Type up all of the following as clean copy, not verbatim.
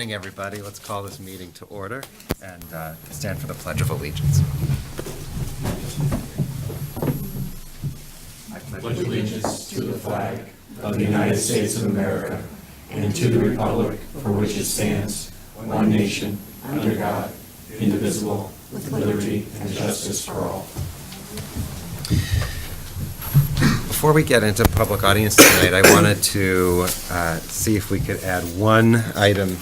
Good morning, everybody. Let's call this meeting to order and stand for the Pledge of Allegiance. I pledge allegiance to the flag of the United States of America and to the republic for which it stands, one nation, under God, indivisible, with liberty and justice for all. Before we get into public audience tonight, I wanted to see if we could add one item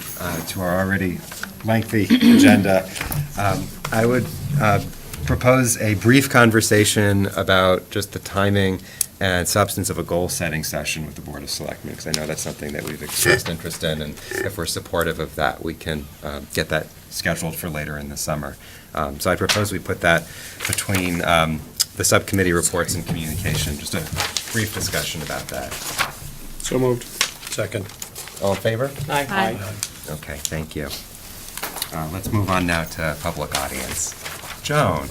to our already lengthy agenda. I would propose a brief conversation about just the timing and substance of a goal-setting session with the Board of Selectmen, because I know that's something that we've expressed interest in, and if we're supportive of that, we can get that scheduled for later in the summer. So I propose we put that between the subcommittee reports and communication, just a brief discussion about that. So moved. Second. All in favor? Aye. Okay, thank you. Let's move on now to public audience. Joan,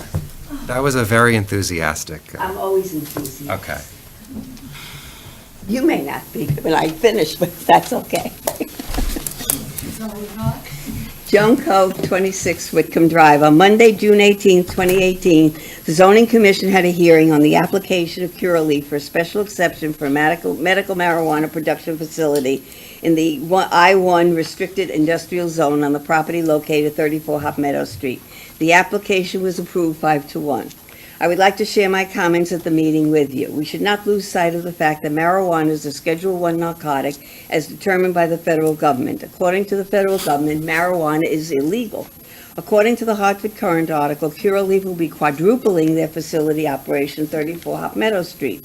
that was a very enthusiastic. I'm always enthusiastic. Okay. You may not be when I finish, but that's okay. Joan Cove, 26 Whitcomb Drive. On Monday, June 18, 2018, the Zoning Commission had a hearing on the application of Curaleaf for a special exception for a medical marijuana production facility in the I-1 Restricted Industrial Zone on the property located at 34 Hop Meadow Street. The application was approved 5-1. I would like to share my comments at the meeting with you. We should not lose sight of the fact that marijuana is a Schedule I narcotic as determined by the federal government. According to the federal government, marijuana is illegal. According to the Hartford Courant article, Curaleaf will be quadrupling their facility operation 34 Hop Meadow Street.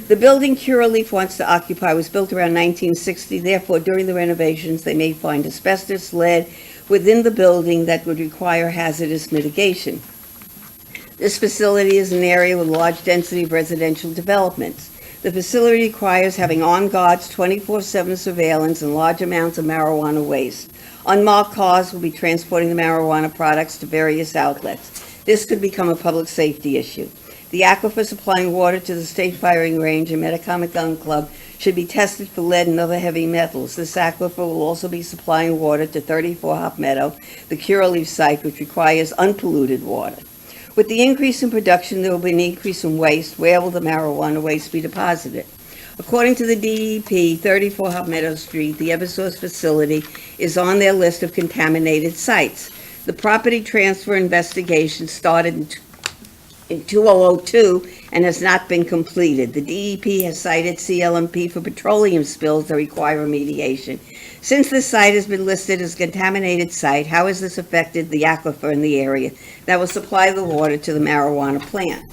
The building Curaleaf wants to occupy was built around 1960. Therefore, during the renovations, they may find asbestos, lead within the building that would require hazardous mitigation. This facility is an area with large density of residential developments. The facility requires having on-guards 24/7 surveillance and large amounts of marijuana waste. Unmarked cars will be transporting the marijuana products to various outlets. This could become a public safety issue. The aquifer supplying water to the State Firing Range and Metacomet Gun Club should be tested for lead and other heavy metals. This aquifer will also be supplying water to 34 Hop Meadow, the Curaleaf site, which requires unpolluted water. With the increase in production, there will be an increase in waste. Where will the marijuana waste be deposited? According to the DEP, 34 Hop Meadow Street, the Eversource facility, is on their list of contaminated sites. The property transfer investigation started in 2002 and has not been completed. The DEP has cited CLMP for petroleum spills that require remediation. Since this site has been listed as a contaminated site, how has this affected the aquifer in the area that will supply the water to the marijuana plant?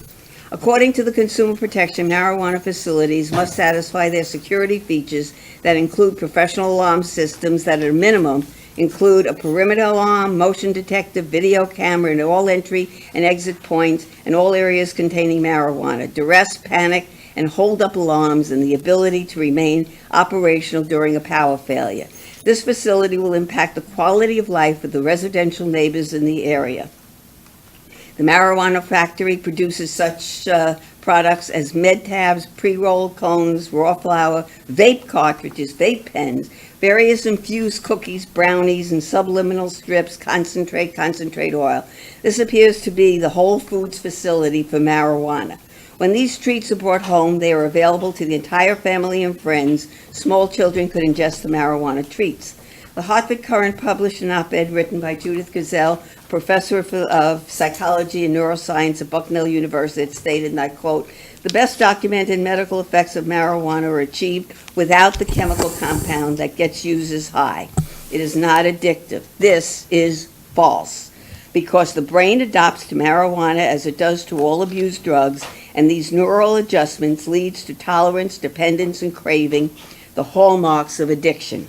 According to the Consumer Protection, marijuana facilities must satisfy their security features that include professional alarm systems that at a minimum include a perimeter alarm, motion detector, video camera in all entry and exit points and all areas containing marijuana, duress, panic, and hold-up alarms, and the ability to remain operational during a power failure. This facility will impact the quality of life of the residential neighbors in the area. The marijuana factory produces such products as med tabs, pre-rolled cones, raw flour, vape cartridges, vape pens, various infused cookies, brownies, and subliminal strips, concentrate oil. This appears to be the Whole Foods facility for marijuana. When these treats are brought home, they are available to the entire family and friends. Small children could ingest the marijuana treats. The Hartford Courant published an op-ed written by Judith Gazelle, professor of psychology and neuroscience at Bucknell University. It stated, and I quote, "The best documented medical effects of marijuana are achieved without the chemical compound that gets users high. It is not addictive." This is false, because the brain adapts to marijuana as it does to all abused drugs, and these neural adjustments leads to tolerance, dependence, and craving, the hallmarks of addiction.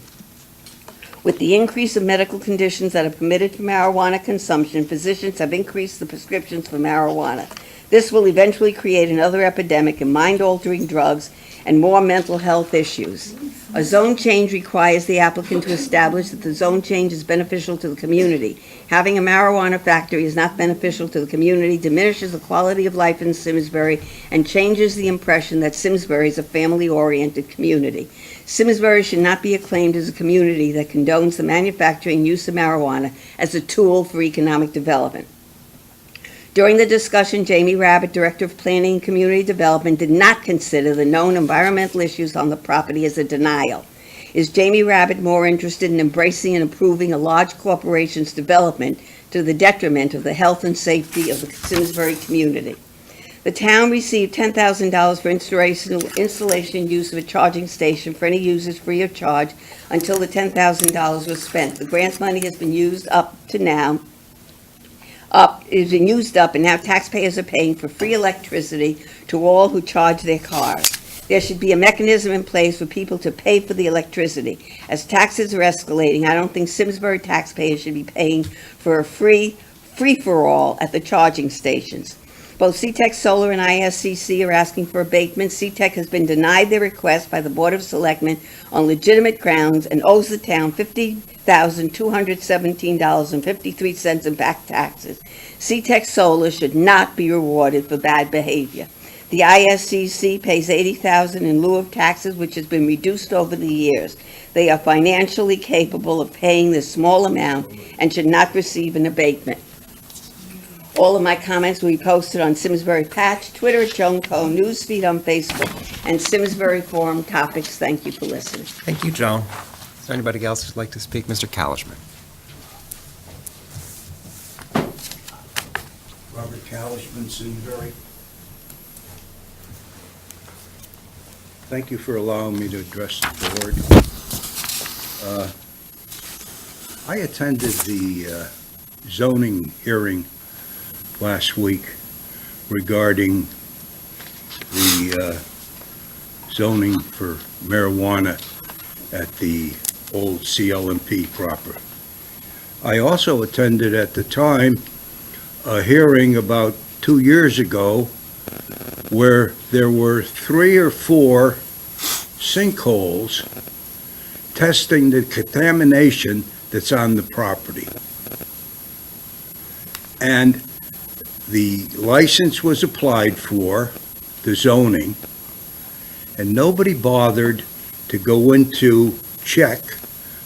With the increase of medical conditions that are permitted for marijuana consumption, physicians have increased the prescriptions for marijuana. This will eventually create another epidemic in mind-altering drugs and more mental health issues. A zone change requires the applicant to establish that the zone change is beneficial to the community. Having a marijuana factory is not beneficial to the community, diminishes the quality of life in Simsbury, and changes the impression that Simsbury is a family-oriented community. Simsbury should not be acclaimed as a community that condones the manufacturing and use of marijuana as a tool for economic development. During the discussion, Jamie Rabbit, Director of Planning and Community Development, did not consider the known environmental issues on the property as a denial. Is Jamie Rabbit more interested in embracing and approving a large corporation's development to the detriment of the health and safety of the Simsbury community? The town received $10,000 for installation and use of a charging station for any users free of charge until the $10,000 was spent. The grant money has been used up, and now taxpayers are paying for free electricity to all who charge their cars. There should be a mechanism in place for people to pay for the electricity. As taxes are escalating, I don't think Simsbury taxpayers should be paying for a free-for-all at the charging stations. Both CTEC Solar and ISCC are asking for abatement. CTEC has been denied their request by the Board of Selectmen on legitimate grounds and owes the town $50,217.53 in back taxes. CTEC Solar should not be rewarded for bad behavior. The ISCC pays $80,000 in lieu of taxes, which has been reduced over the years. They are financially capable of paying this small amount and should not receive an abatement. All of my comments will be posted on Simsbury Patch, Twitter at Joan Co, Newsfeed on Facebook, and Simsbury Forum Topics. Thank you for listening. Thank you, Joan. Is there anybody else who'd like to speak? Mr. Kalishman. Robert Kalishman, Simsbury. Thank you for allowing me to address the board. I attended the zoning hearing last week regarding the zoning for marijuana at the old CLMP proper. I also attended at the time a hearing about 2 years ago where there were 3 or 4 sinkholes testing the contamination that's on the property. And the license was applied for, the zoning, and nobody bothered to go into check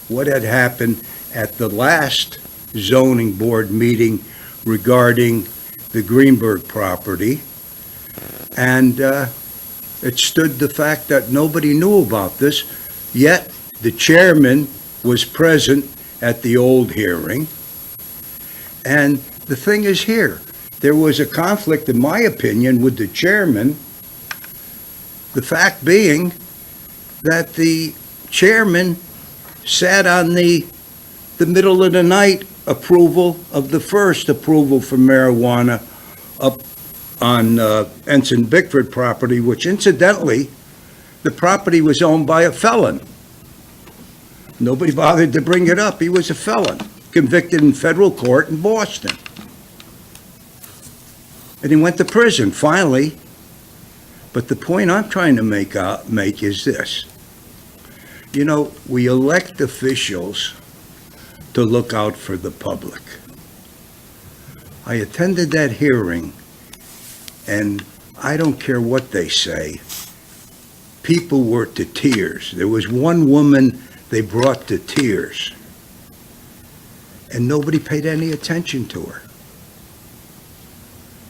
what had happened at the last zoning board meeting regarding the Greenberg property. And it stood the fact that nobody knew about this, yet the chairman was present at the old hearing. And the thing is here, there was a conflict, in my opinion, with the chairman, the fact being that the chairman sat on the middle of the night approval of the first approval for marijuana up on Ensign Bickford property, which incidentally, the property was owned by a felon. Nobody bothered to bring it up. He was a felon, convicted in federal court in Boston. And he went to prison, finally. But the point I'm trying to make is this. You know, we elect officials to look out for the public. I attended that hearing, and I don't care what they say, people were to tears. There was one woman they brought to tears, and nobody paid any attention to her.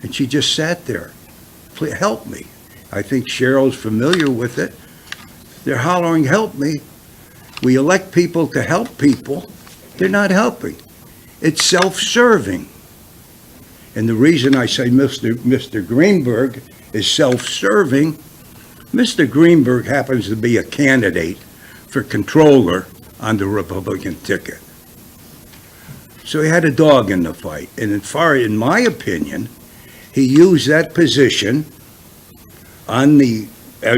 And she just sat there. Please help me. I think Cheryl's familiar with it. They're hollering, help me. We elect people to help people. They're not helping. It's self-serving. And the reason I say Mr. Greenberg is self-serving, Mr. Greenberg happens to be a candidate for controller on the Republican ticket. So he had a dog in the fight. And in my opinion, he used that position on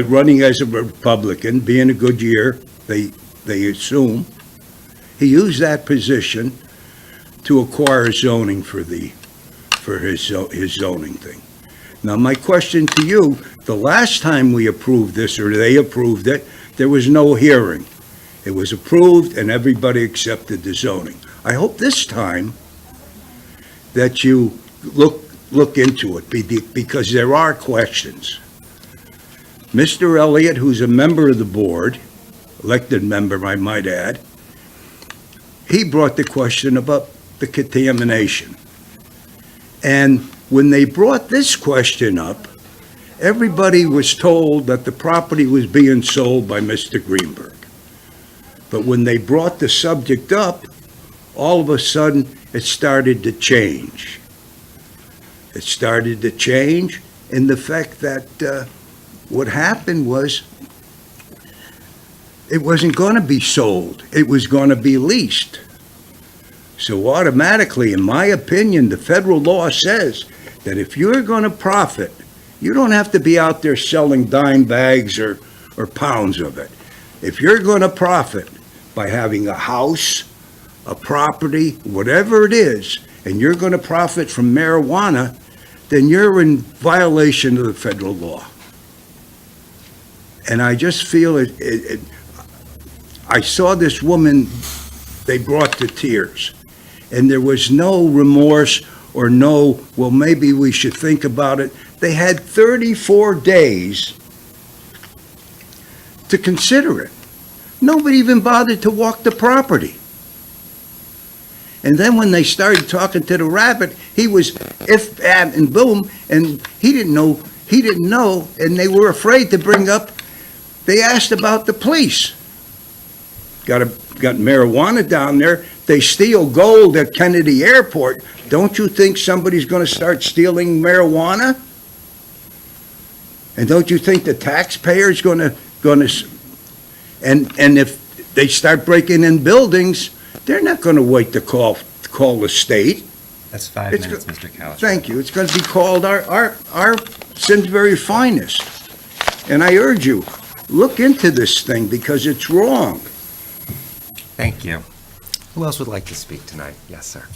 running as a Republican, being a good year, they assume. He used that position to acquire zoning for his zoning thing. Now, my question to you, the last time we approved this, or they approved it, there was no hearing. It was approved and everybody accepted the zoning. I hope this time that you look into it because there are questions. Mr. Elliott, who's a member of the board, elected member, I might add, he brought the question about the contamination. And when they brought this question up, everybody was told that the property was being sold by Mr. Greenberg. But when they brought the subject up, all of a sudden, it started to change. It started to change in the fact that what happened was it wasn't going to be sold. It was going to be leased. So automatically, in my opinion, the federal law says that if you're going to profit, you don't have to be out there selling dime bags or pounds of it. If you're going to profit by having a house, a property, whatever it is, and you're going to profit from marijuana, then you're in violation of the federal law. And I just feel I saw this woman, they brought to tears. And there was no remorse or no, well, maybe we should think about it. They had 34 days to consider it. Nobody even bothered to walk the property. And then when they started talking to the rabbit, he was if, and boom, and he didn't know, and they were afraid to bring up, they asked about the police. Got marijuana down there, they steal gold at Kennedy Airport. Don't you think somebody's gonna start stealing marijuana? And don't you think the taxpayer's gonna, and if they start breaking in buildings, they're not gonna wait to call the state. That's 5 It's minutes, go- Mr. Calish. Thank you. It's going to be called our Simsbury finest. And I urge you, look into this thing because it's wrong. Thank you. Who else would like to speak tonight? Yes, sir.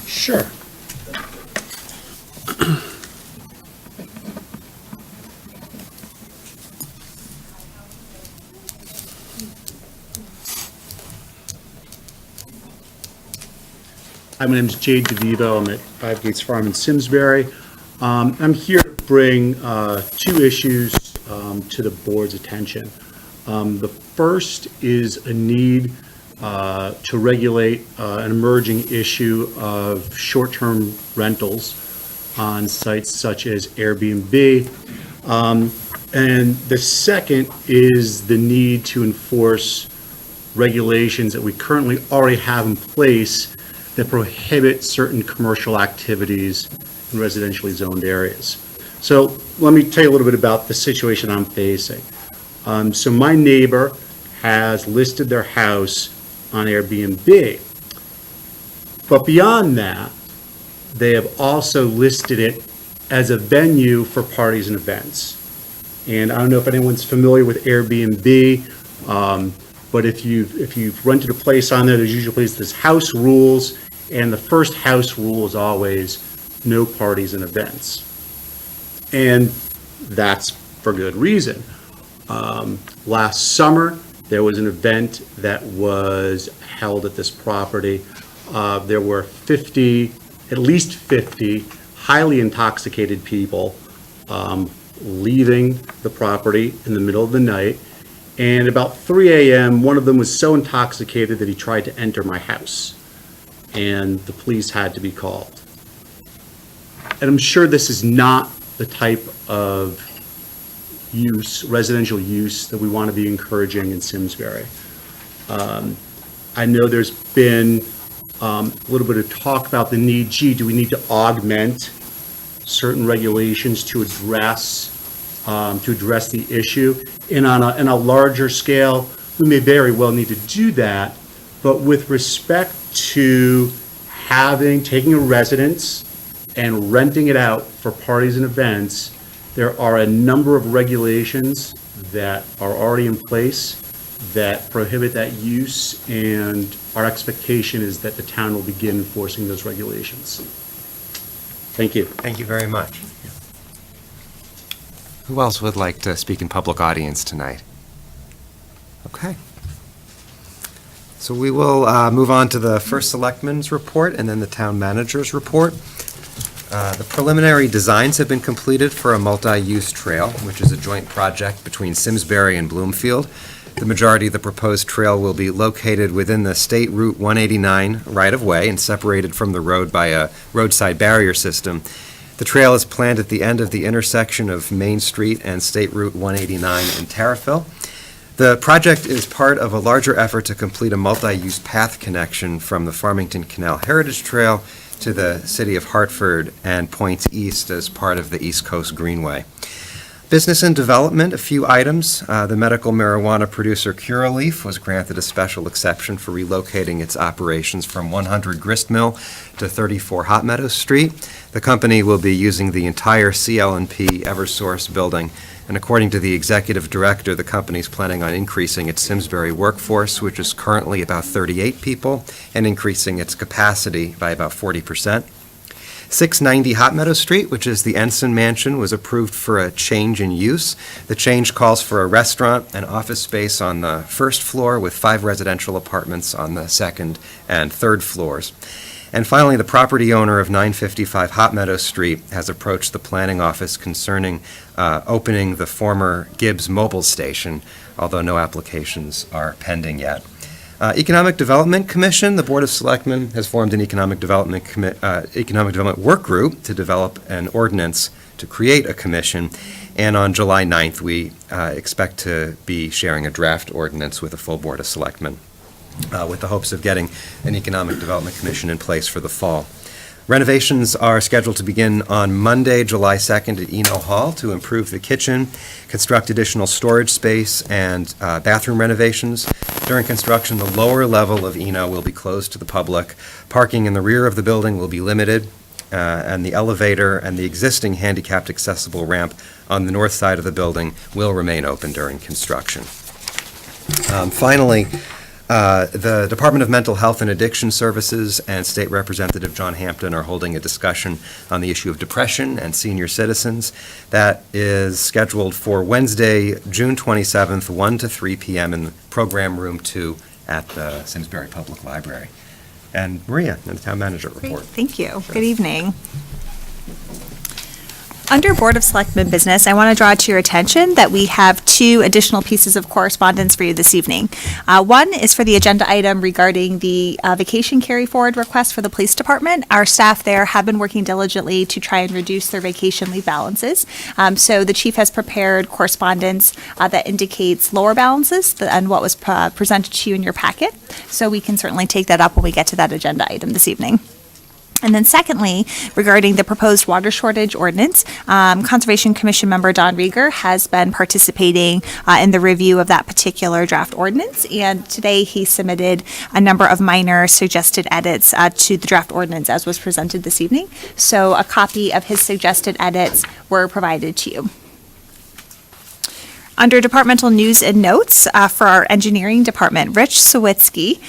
Sure. Hi, my name is Jade DeVivo. I'm at 5 Gates Farm in Simsbury. I'm here to bring two issues to the board's attention. The first is a need to regulate an emerging issue of short-term rentals on sites such as Airbnb. And the second is the need to enforce regulations that we currently already have in place that prohibit certain commercial activities in residentially zoned areas. So let me tell you a little bit about the situation I'm facing. So my neighbor has listed their house on Airbnb. But beyond that, they have also listed it as a venue for parties and events. And I don't know if anyone's familiar with Airbnb, but if you've rented a place on there, there's usually this house rules, and the first house rule is always no parties and events. And that's for good reason. Last summer, there was an event that was held at this property. There were at least 50 highly intoxicated people leaving the property in the middle of the night. And about 3 a.m., one of them was so intoxicated that he tried to enter my house. And the police had to be called. And I'm sure this is not the type of residential use that we want to be encouraging in Simsbury. I know there's been a little bit of talk about the need, do we need to augment certain regulations to address the issue? And on a larger scale, we may very well need to do that, but with respect to taking a residence and renting it out for parties and events, there are a number of regulations that are already in place that prohibit that use, and our expectation is that the town will begin enforcing those regulations. Thank you. Thank you very much. Who else would like to speak in public audience tonight? Okay. So we will move on to the first Selectmen's report and then the town manager's report. The preliminary designs have been completed for a multi-use trail, which is a joint project between Simsbury and Bloomfield. The majority of the proposed trail will be located within the State Route 189 right-of-way and separated from the road by a roadside barrier system. The trail is planned at the end of the intersection of Main Street and State Route 189 in Terriffill. The project is part of a larger effort to complete a multi-use path connection from the Farmington Canal Heritage Trail to the city of Hartford and points east as part of the East Coast Greenway. Business and development, a few items. The medical marijuana producer Curaleaf was granted a special exception for relocating its operations from 100 Grist Mill to 34 Hot Meadows Street. The company will be using the entire CL&P Eversource building, and according to the executive director, the company is planning on increasing its Simsbury workforce, which is currently about 38 people, and increasing its capacity by about 40%. 690 Hot Meadow Street, which is the Ensign Mansion, was approved for a change in use. The change calls for a restaurant and office space on the first floor with 5 residential apartments on the second and third floors. And finally, the property owner of 955 Hot Meadow Street has approached the planning office concerning opening the former Gibbs Mobile Station, although no applications are pending yet. Economic Development Commission, the Board of Selectmen has formed an Economic Development Work Group to develop an ordinance to create a commission, and on July 9th, we expect to be sharing a draft ordinance with a full Board of Selectmen, with the hopes of getting an Economic Development Commission in place for the fall. Renovations are scheduled to begin on Monday, July 2nd at Eno Hall to improve the kitchen, construct additional storage space, and bathroom renovations. During construction, the lower level of Eno will be closed to the public. Parking in the rear of the building will be limited, and the elevator and the existing handicapped accessible ramp on the north side of the building will remain open during construction. Finally, the Department of Mental Health and Addiction Services and State Representative John Hampton are holding a discussion on the issue of depression and senior citizens. That is scheduled for Wednesday, June 27th, 1 to 3 p.m. in Program Room 2 at the Simsbury Public Library. And Maria, and the Town Manager Great, report. thank you. Good evening. Under Board of Selectmen business, I want to draw to your attention that we have 2 additional pieces of correspondence for you this evening. One is for the agenda item regarding the vacation carry forward request for the police department. Our staff there have been working diligently to try and reduce their vacation leave balances. So the chief has prepared correspondence that indicates lower balances than what was presented to you in your packet. So we can certainly take that up when we get to that agenda item this evening. And then secondly, regarding the proposed water shortage ordinance, Conservation Commission member Don Rieger has been participating in the review of that particular draft ordinance. And today he submitted a number of minor suggested edits to the draft ordinance as was presented this evening. So a copy of his suggested edits were provided to you. Under departmental news and notes for our engineering department, Rich Sawitsky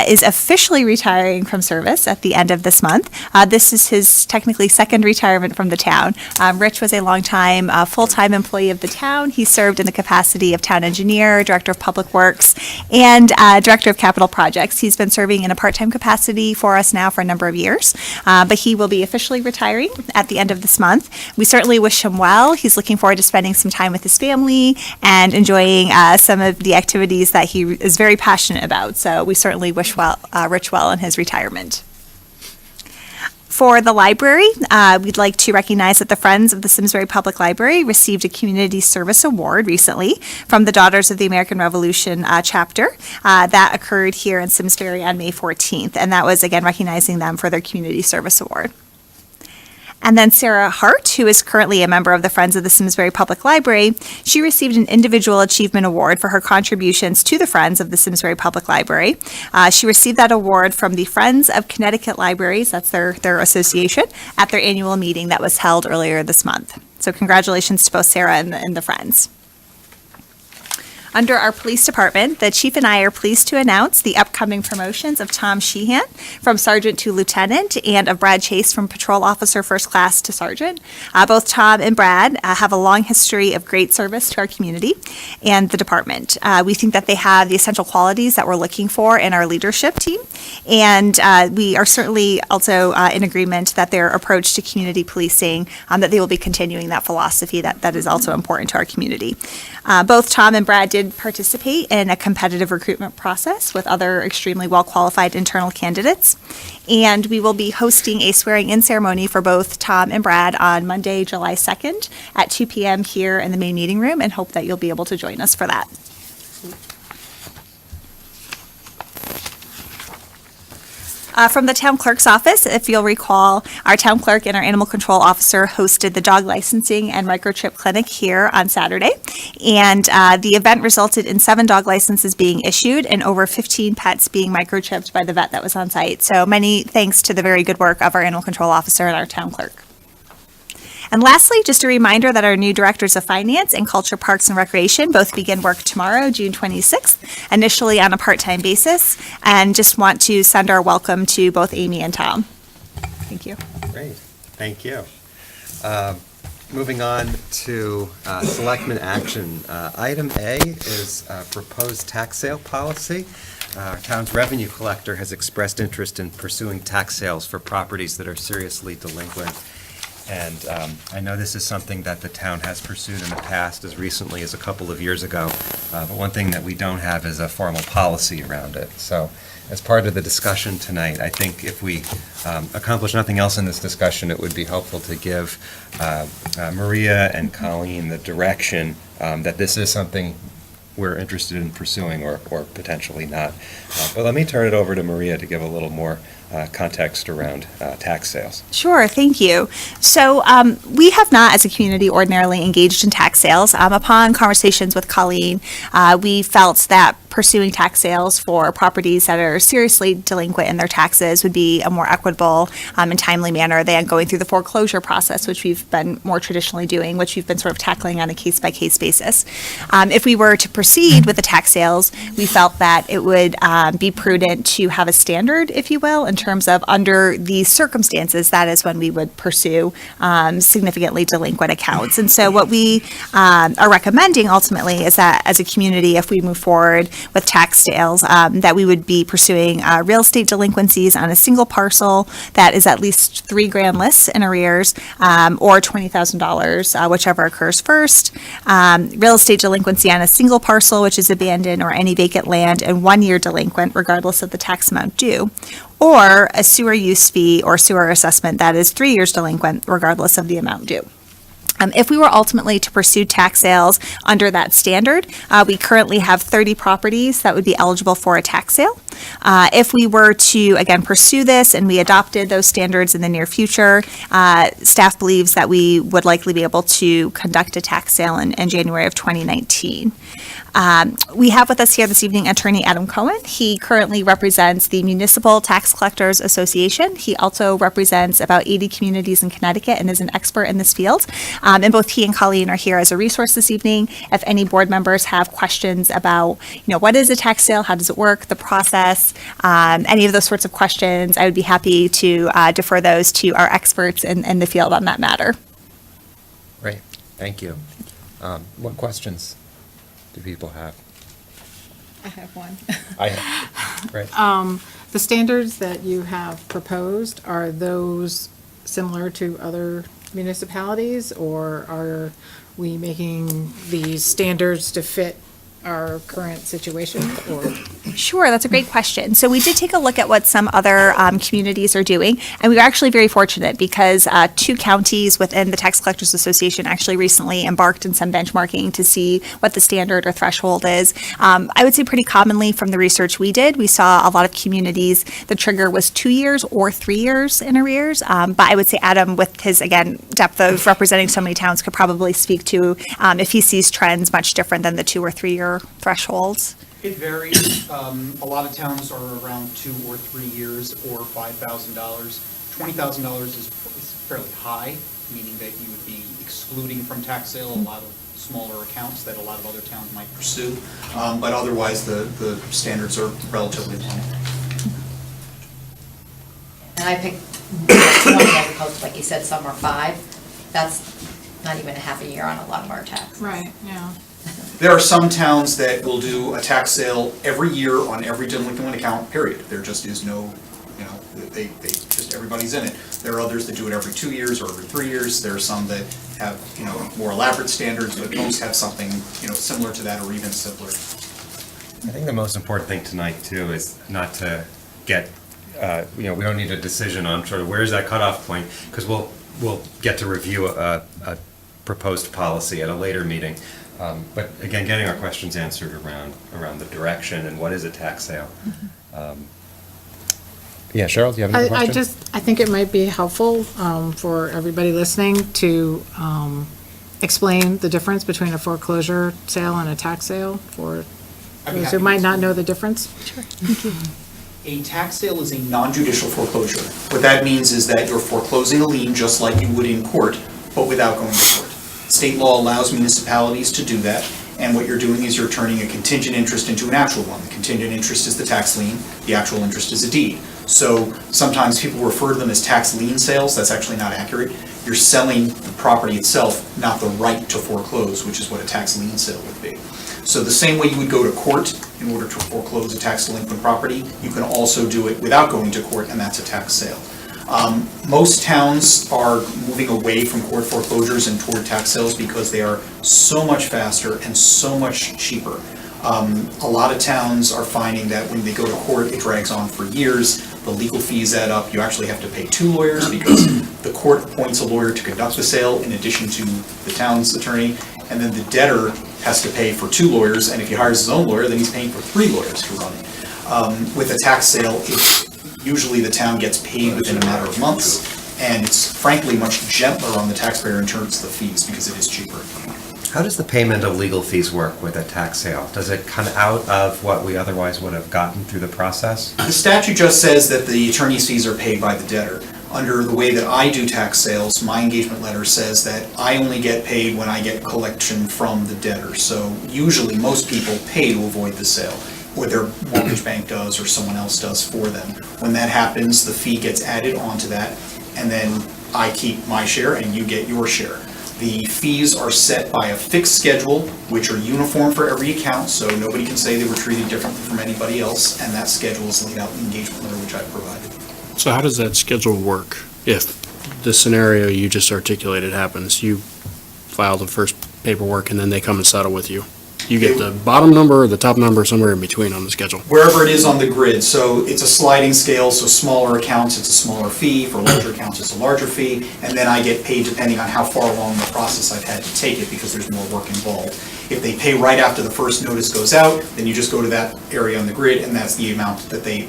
is officially retiring from service at the end of this month. This is his technically second retirement from the town. Rich was a longtime full-time employee of the town. He served in the capacity of town engineer, director of public works, and director of capital projects. He's been serving in a part-time capacity for us now for a number of years, but he will be officially retiring at the end of this month. We certainly wish him well. He's looking forward to spending some time with his family and enjoying some of the activities that he is very passionate about. So we certainly wish Rich well in his retirement. For the library, we'd like to recognize that the Friends of the Simsbury Public Library received a Community Service Award recently from the Daughters of the American Revolution chapter. That occurred here in Simsbury on May 14th, and that was, again, recognizing them for their Community Service Award. And then Sarah Hart, who is currently a member of the Friends of the Simsbury Public Library, she received an Individual Achievement Award for her contributions to the Friends of the Simsbury Public Library. She received that award from the Friends of Connecticut Libraries, that's their association, at their annual meeting that was held earlier this month. So congratulations to both Sarah and the Friends. Under our police department, the chief and I are pleased to announce the upcoming promotions of Tom Sheehan from sergeant to lieutenant and of Brad Chase from patrol officer first class to sergeant. Both Tom and Brad have a long history of great service to our community and the department. We think that they have the essential qualities that we're looking for in our leadership team. And we are certainly also in agreement that their approach to community policing, that they will be continuing that philosophy that is also important to our community. Both Tom and Brad did participate in a competitive recruitment process with other extremely well-qualified internal candidates. And we will be hosting a swearing-in ceremony for both Tom and Brad on Monday, July 2nd at 2 p.m. here in the main meeting room, and hope that you'll be able to join us for that. From the town clerk's office, if you'll recall, our town clerk and our animal control officer hosted the dog licensing and microchip clinic here on Saturday. And the event resulted in 7 dog licenses being issued and over 15 pets being microchipped by the vet that was on site. So many thanks to the very good work of our animal control officer and our town clerk. And lastly, just a reminder that our new directors of finance and culture, parks, and recreation both begin work tomorrow, June 26th, initially on a part-time basis. And just want to send our welcome to both Amy and Tom. Thank you. Great, thank you. Moving on to Selectmen action. Item A is proposed tax sale policy. Our town's revenue collector has expressed interest in pursuing tax sales for properties that are seriously delinquent. And I know this is something that the town has pursued in the past, as recently as a couple of years ago. But one thing that we don't have is a formal policy around it. So as part of the discussion tonight, I think if we accomplish nothing else in this discussion, it would be helpful to give Maria and Colleen the direction that this is something we're interested in pursuing or potentially not. But let me turn it over to Maria to give a little more context around tax sales. Sure, thank you. So we have not, as a community, ordinarily engaged in tax sales. Upon conversations with Colleen, we felt that pursuing tax sales for properties that are seriously delinquent in their taxes would be a more equitable and timely manner than going through the foreclosure process, which we've been more traditionally doing, which we've been sort of tackling on a case-by-case basis. If we were to proceed with the tax sales, we felt that it would be prudent to have a standard, if you will, in terms of under these circumstances, that is when we would pursue significantly delinquent accounts. And so what we are recommending ultimately is that as a community, if we move forward with tax sales, that we would be pursuing real estate delinquencies on a single parcel that is at least $3,000 less in arrears, or $20,000, whichever occurs first. Real estate delinquency on a single parcel, which is abandoned, or any vacant land, and 1 year delinquent, regardless of the tax amount due. Or a sewer use fee or sewer assessment that is 3 years delinquent, regardless of the amount due. If we were ultimately to pursue tax sales under that standard, we currently have 30 properties that would be eligible for a tax sale. If we were to, again, pursue this and we adopted those standards in the near future, staff believes that we would likely be able to conduct a tax sale in January of 2019. We have with us here this evening Attorney Adam Cohen. He currently represents the Municipal Tax Collectors Association. He also represents about 80 communities in Connecticut and is an expert in this field. And both he and Colleen are here as a resource this evening. If any board members have questions about, what is a tax sale, how does it work, the process, any of those sorts of questions, I would be happy to defer those to our experts in the field on that matter. Great, thank you. What questions do people have? I have one. Right. The standards that you have proposed, are those similar to other municipalities, or are we making these standards to fit our current situation, or? Sure, that's a great question. So we did take a look at what some other communities are doing, and we were actually very fortunate because 2 counties within the Tax Collectors Association actually recently embarked in some benchmarking to see what the standard or threshold is. I would say pretty commonly from the research we did, we saw a lot of communities, the trigger was 2 years or 3 years in arrears, but I would say Adam, with his, again, depth of representing so many towns, could probably speak to if he sees trends much different than the 2 or 3 year thresholds. It varies. A lot of towns are around 2 or 3 years or $5,000. $20,000 is fairly high, meaning that you would be excluding from tax sale a lot of smaller accounts that a lot of other towns might pursue. But otherwise, the standards are relatively low. And I picked 20 as opposed to, like you said, some are 5. That's not even a half a year on a lot of our taxes. Right, yeah. There are some towns that will do a tax sale every year on every delinquent account, period. There just is no, they just, everybody's in it. There are others that do it every 2 years or every 3 years. There are some that have, more elaborate standards, but most have something, similar to that or even simpler. I think the most important thing tonight, too, is not to get, we don't need a decision on sort of where's that cutoff point, because we'll get to review a proposed policy at a later meeting. But again, getting our questions answered around the direction and what is a tax sale. Yeah, Cheryl, do you have another question? I think it might be helpful for everybody listening to explain the difference between a foreclosure sale and a tax sale for I'd be those happy who might to. not know the difference. A tax sale is a non-judicial foreclosure. What that means is that you're foreclosing a lien just like you would in court, but without going to court. State law allows municipalities to do that, and what you're doing is you're turning a contingent interest into an actual one. The contingent interest is the tax lien, the actual interest is a deed. So sometimes people refer to them as tax lien sales. That's actually not accurate. You're selling the property itself, not the right to foreclose, which is what a tax lien sale would be. So the same way you would go to court in order to foreclose a tax delinquent property, you can also do it without going to court, and that's a tax sale. Most towns are moving away from court foreclosures and toward tax sales because they are so much faster and so much cheaper. A lot of towns are finding that when they go to court, it drags on for years. The legal fees add up. You actually have to pay 2 lawyers because the court appoints a lawyer to conduct the sale in addition to the town's attorney. And then the debtor has to pay for 2 lawyers. And if he hires his own lawyer, then he's paying for 3 lawyers to run it. With a tax sale, usually the town gets paid within a matter of months. And it's frankly much gentler on the taxpayer in terms of the fees because it is cheaper. How does the payment of legal fees work with a tax sale? Does it come out of what we otherwise would have gotten through the process? The statute just says that the attorney's fees are paid by the debtor. Under the way that I do tax sales, my engagement letter says that I only get paid when I get collection from the debtor. So usually most people pay to avoid the sale, or their mortgage bank does, or someone else does for them. When that happens, the fee gets added onto that, and then I keep my share and you get your share. The fees are set by a fixed schedule, which are uniform for every account, so nobody can say they were treated differently from anybody else, and that schedule is laid out in the engagement letter which I provided. So how does that schedule work if the scenario you just articulated happens? You file the first paperwork and then they come and settle with you. You get the bottom number or the top number, somewhere in between on the schedule. Wherever it is on the grid, so it's a sliding scale, so smaller accounts, it's a smaller fee, for larger accounts, it's a larger fee, and then I get paid depending on how far along the process I've had to take it, because there's more work involved. If they pay right after the first notice goes out, then you just go to that area on the grid, and that's the amount that they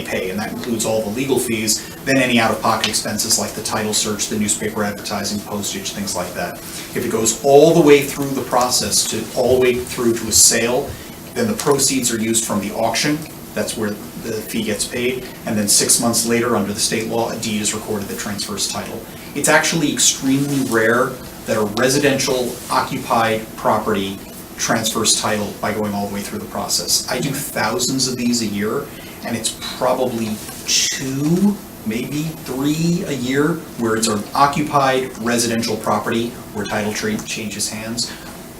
pay, and that includes all the legal fees, then any out-of-pocket expenses like the title search, the newspaper advertising, postage, things like that. If it goes all the way through the process, all the way through to a sale, then the proceeds are used from the auction, that's where the fee gets paid, and then 6 months later, under the state law, a deed is recorded that transfers title. It's actually extremely rare that a residential occupied property transfers title by going all the way through the process. I do thousands of these a year, and it's probably 2, maybe 3 a year where it's an occupied residential property where title changes hands.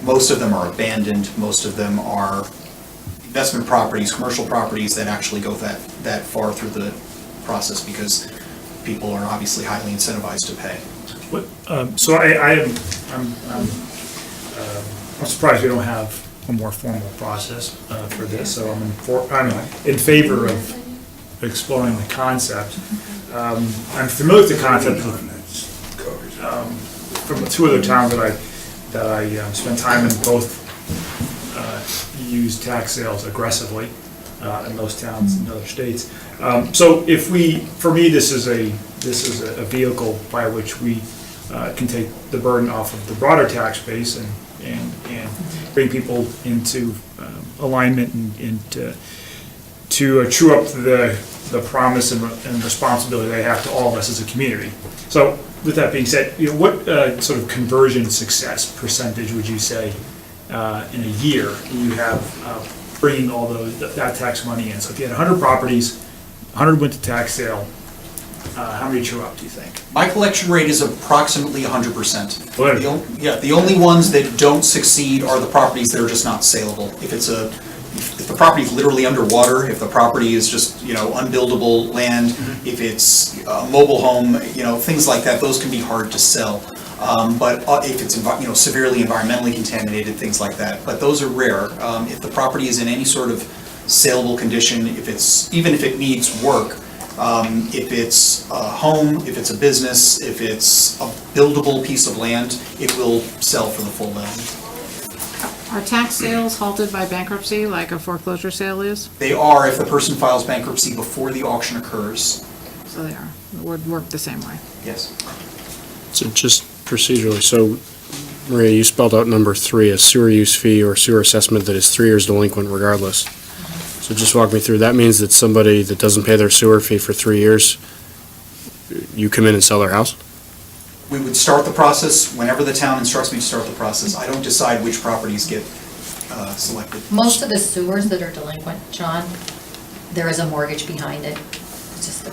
Most of them are abandoned, most of them are investment properties, commercial properties that actually go that far through the process because people are obviously highly incentivized to pay. So I'm surprised we don't have a more formal process for this, so I'm in favor of exploring the concept. I'm familiar with the concept from 2 other towns that I spent time in, both use tax sales aggressively in those towns in other states. So for me, this is a vehicle by which we can take the burden off of the broader tax base and bring people into alignment and to true up the promise and responsibility they have to all of us as a community. So with that being said, what sort of conversion success percentage would you say in a year you have bringing all that tax money in? So if you had 100 properties, 100 went to tax sale, how many true up, do you think? My collection rate is approximately 100%. Well, The only ones that don't succeed are the properties that are just not saleable. If the property is literally underwater, if the property is just, unbuildable land, if it's a mobile home, things like that, those can be hard to sell. But if it's, severely environmentally contaminated, things like that, but those are rare. If the property is in any sort of saleable condition, even if it needs work, if it's a home, if it's a business, if it's a buildable piece of land, it will sell for the full value. Are tax sales halted by bankruptcy like a foreclosure sale is? They are if the person files bankruptcy before the auction occurs. So they are. It would work the same way. Yes. So just procedurally, so Maria, you spelled out number 3, a sewer use fee or sewer assessment that is 3 years delinquent regardless. So just walk me through, that means that somebody that doesn't pay their sewer fee for 3 years, you come in and sell their house? We would start the process whenever the town instructs me to start the process. I don't decide which properties get selected. Most of the sewers that are delinquent, John, there is a mortgage behind it. It's just,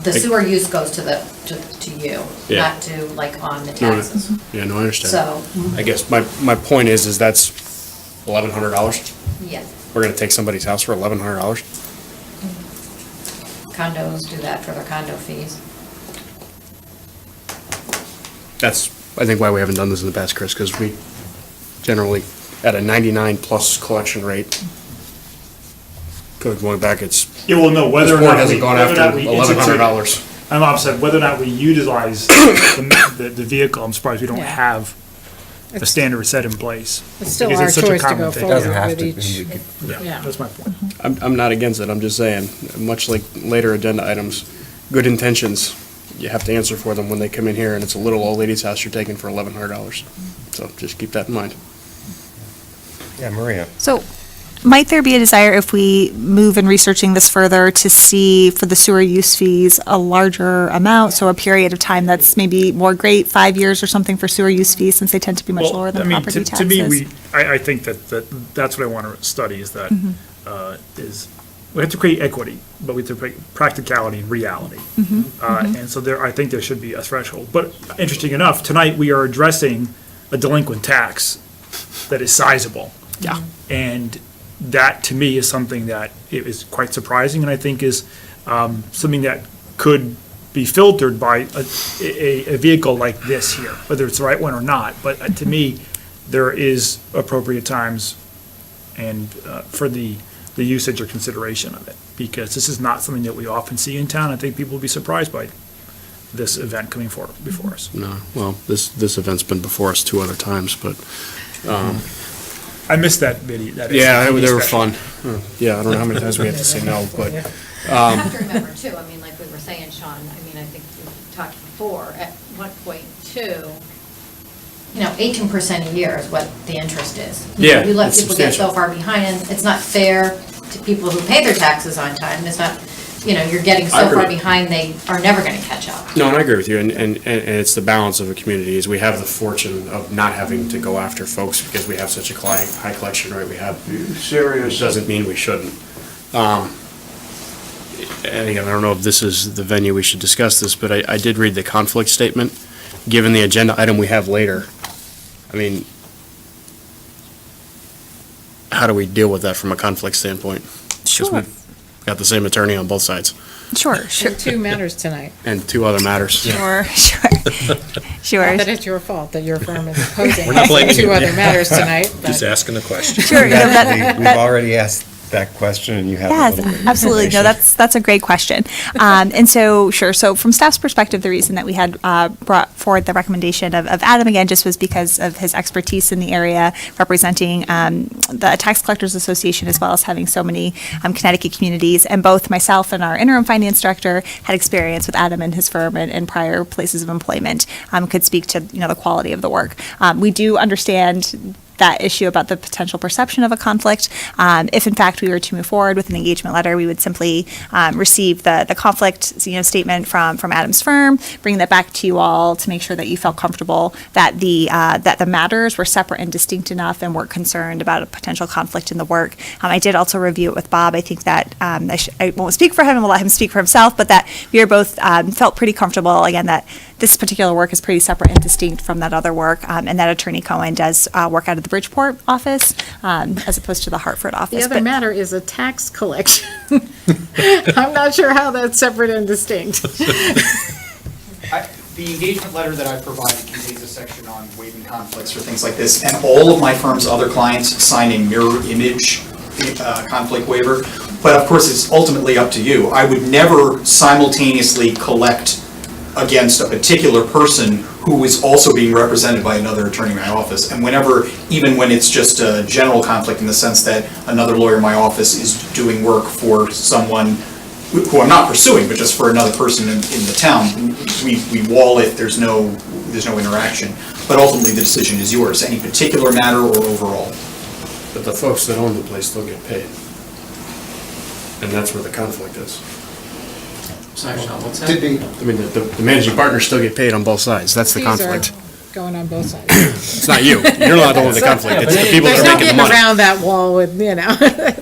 the sewer use goes to you, Yeah. not to on the taxes. Yeah, no, I understand. So, I guess my point is that's $1,100? yeah, We're gonna take somebody's house for $1,100? condos do that for their condo fees. That's, I think, why we haven't done this in the past, Chris, because we generally, at a 99+ collection rate, going back, it's, Yeah, well, no, whether this or board not hasn't we, gone whether or after not we institute, $1,100. I'm upset, whether or not we utilize the vehicle, I'm surprised we don't Yeah. have a standard set in place. It's still Because our it's such a choice to common go thing. forward Doesn't have with to each. be. Yeah. That's my point. I'm not against it, I'm just saying, much like later agenda items, good intentions, you have to answer for them when they come in here, and it's a little old lady's house you're taking for $1,100. So just keep that in mind. Yeah, Maria. So might there be a desire, if we move in researching this further, to see for the sewer use fees a larger amount, so a period of time that's maybe more great, 5 years or something for sewer use fees, since they tend to be much Well, lower than I mean, property to me, taxes? I think that's what I want to study, is that, Mm-hmm. is, we have to create equity, but we have to create practicality and reality. Mm-hmm. And so I think there should be a threshold. But interesting enough, tonight we are addressing a delinquent tax that is sizable. Yeah. And that, to me, is something that is quite surprising, and I think is something that could be filtered by a vehicle like this here, whether it's the right one or not. But to me, there is appropriate times and for the usage or consideration of it, because this is not something that we often see in town. I think people will be surprised by this event coming forward before us. No, well, this event's been before us 2 other times, but, I missed that video. yeah, they were special. fun. Yeah, I don't know how many times we have to say no, but, You have to remember too, like we were saying, Sean, I think we talked before, at 1.2, 18% a year is what the interest is. Yeah, You let it's people get so substantial. far behind, and it's not fair to people who pay their taxes on time. It's not, you're getting I so far agree. behind, they are never gonna catch up. no, and I agree with you, and it's the balance of a community, is we have the fortune of not having to go after folks because we have such a high collection rate we have. Serious. Doesn't mean we shouldn't. And again, I don't know if this is the venue we should discuss this, but I did read the conflict statement. Given the agenda item we have later, I mean, how do we deal with that from a conflict standpoint? 'Cause Sure, we've got the same attorney on both sides, sure, And 2 matters tonight. and 2 other matters. sure. Not that it's your fault that your firm is opposing We're not blaming 2 you. other matters tonight, but. Just asking the question. Sure, no, that- We've already asked that question, and you have a Yes, little bit of absolutely. No, information. that's a great question. And so, sure, so from staff's perspective, the reason that we had brought forward the recommendation of Adam again just was because of his expertise in the area, representing the Tax Collectors Association, as well as having so many Connecticut communities. And both myself and our interim finance director had experience with Adam and his firm and prior places of employment, could speak to, the quality of the work. We do understand that issue about the potential perception of a conflict. If in fact we were to move forward with an engagement letter, we would simply receive the conflict, statement from Adam's firm, bring that back to you all to make sure that you felt comfortable that the matters were separate and distinct enough and weren't concerned about a potential conflict in the work. I did also review it with Bob. I think that I won't speak for him and will let him speak for himself, but that we are both felt pretty comfortable, again, that this particular work is pretty separate and distinct from that other work, and that Attorney Cohen does work out of the Bridgeport office as opposed to the Hartford office. The other But- matter is a tax collection. I'm not sure how that's separate and distinct. The engagement letter that I provided contains a section on waiving conflicts or things like this, and all of my firm's other clients sign a mirror image conflict waiver. But of course, it's ultimately up to you. I would never simultaneously collect against a particular person who is also being represented by another attorney in my office. And whenever, even when it's just a general conflict in the sense that another lawyer in my office is doing work for someone who I'm not pursuing, but just for another person in the town, we wall it, there's no interaction. But ultimately, the decision is yours, any particular matter or overall. But the folks that own the place still get paid. And that's where the conflict is. Sorry, Sean, what's that? Did we, I mean, the managing partners still get paid on both sides. That's the Fees are conflict. Going on both sides. It's not you. You're not the one with the conflict. It's the people There's that no are making getting the money. around that wall with,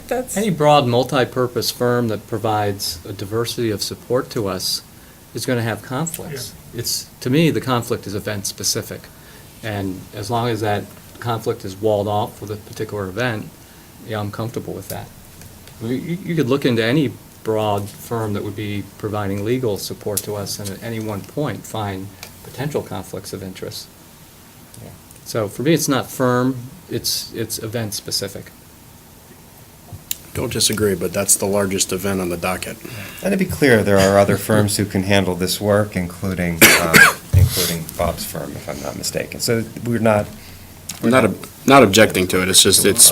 that's. Any broad, multi-purpose firm that provides a diversity of support to us is going to have conflicts. To me, the conflict is event-specific. And as long as that conflict is walled off with a particular event, I'm comfortable with that. You could look into any broad firm that would be providing legal support to us and at any one point find potential conflicts of interest. So for me, it's not firm, it's event-specific. Don't disagree, but that's the largest event on the docket. and to be clear, there are other firms who can handle this work, including Bob's firm, if I'm not mistaken. So we're not. I'm not objecting to it, it's just, it's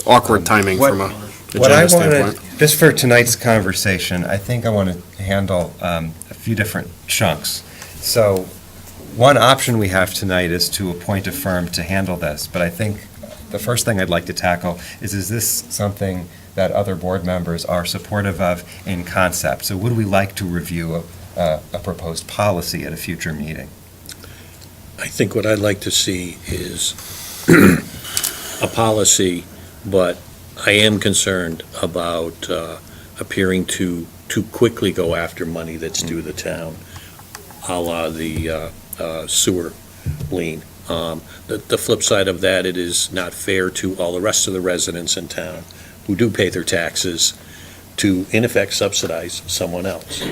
awkward timing from a What I agenda wanted, standpoint. just for tonight's conversation, I think I want to handle a few different chunks. So one option we have tonight is to appoint a firm to handle this, but I think the first thing I'd like to tackle is this something that other board members are supportive of in concept? So would we like to review a proposed policy at a future meeting? I think what I'd like to see is a policy, but I am concerned about appearing to too quickly go after money that's due the town, a la the sewer lien. The flip side of that, it is not fair to all the rest of the residents in town who do pay their taxes to, in effect, subsidize someone else.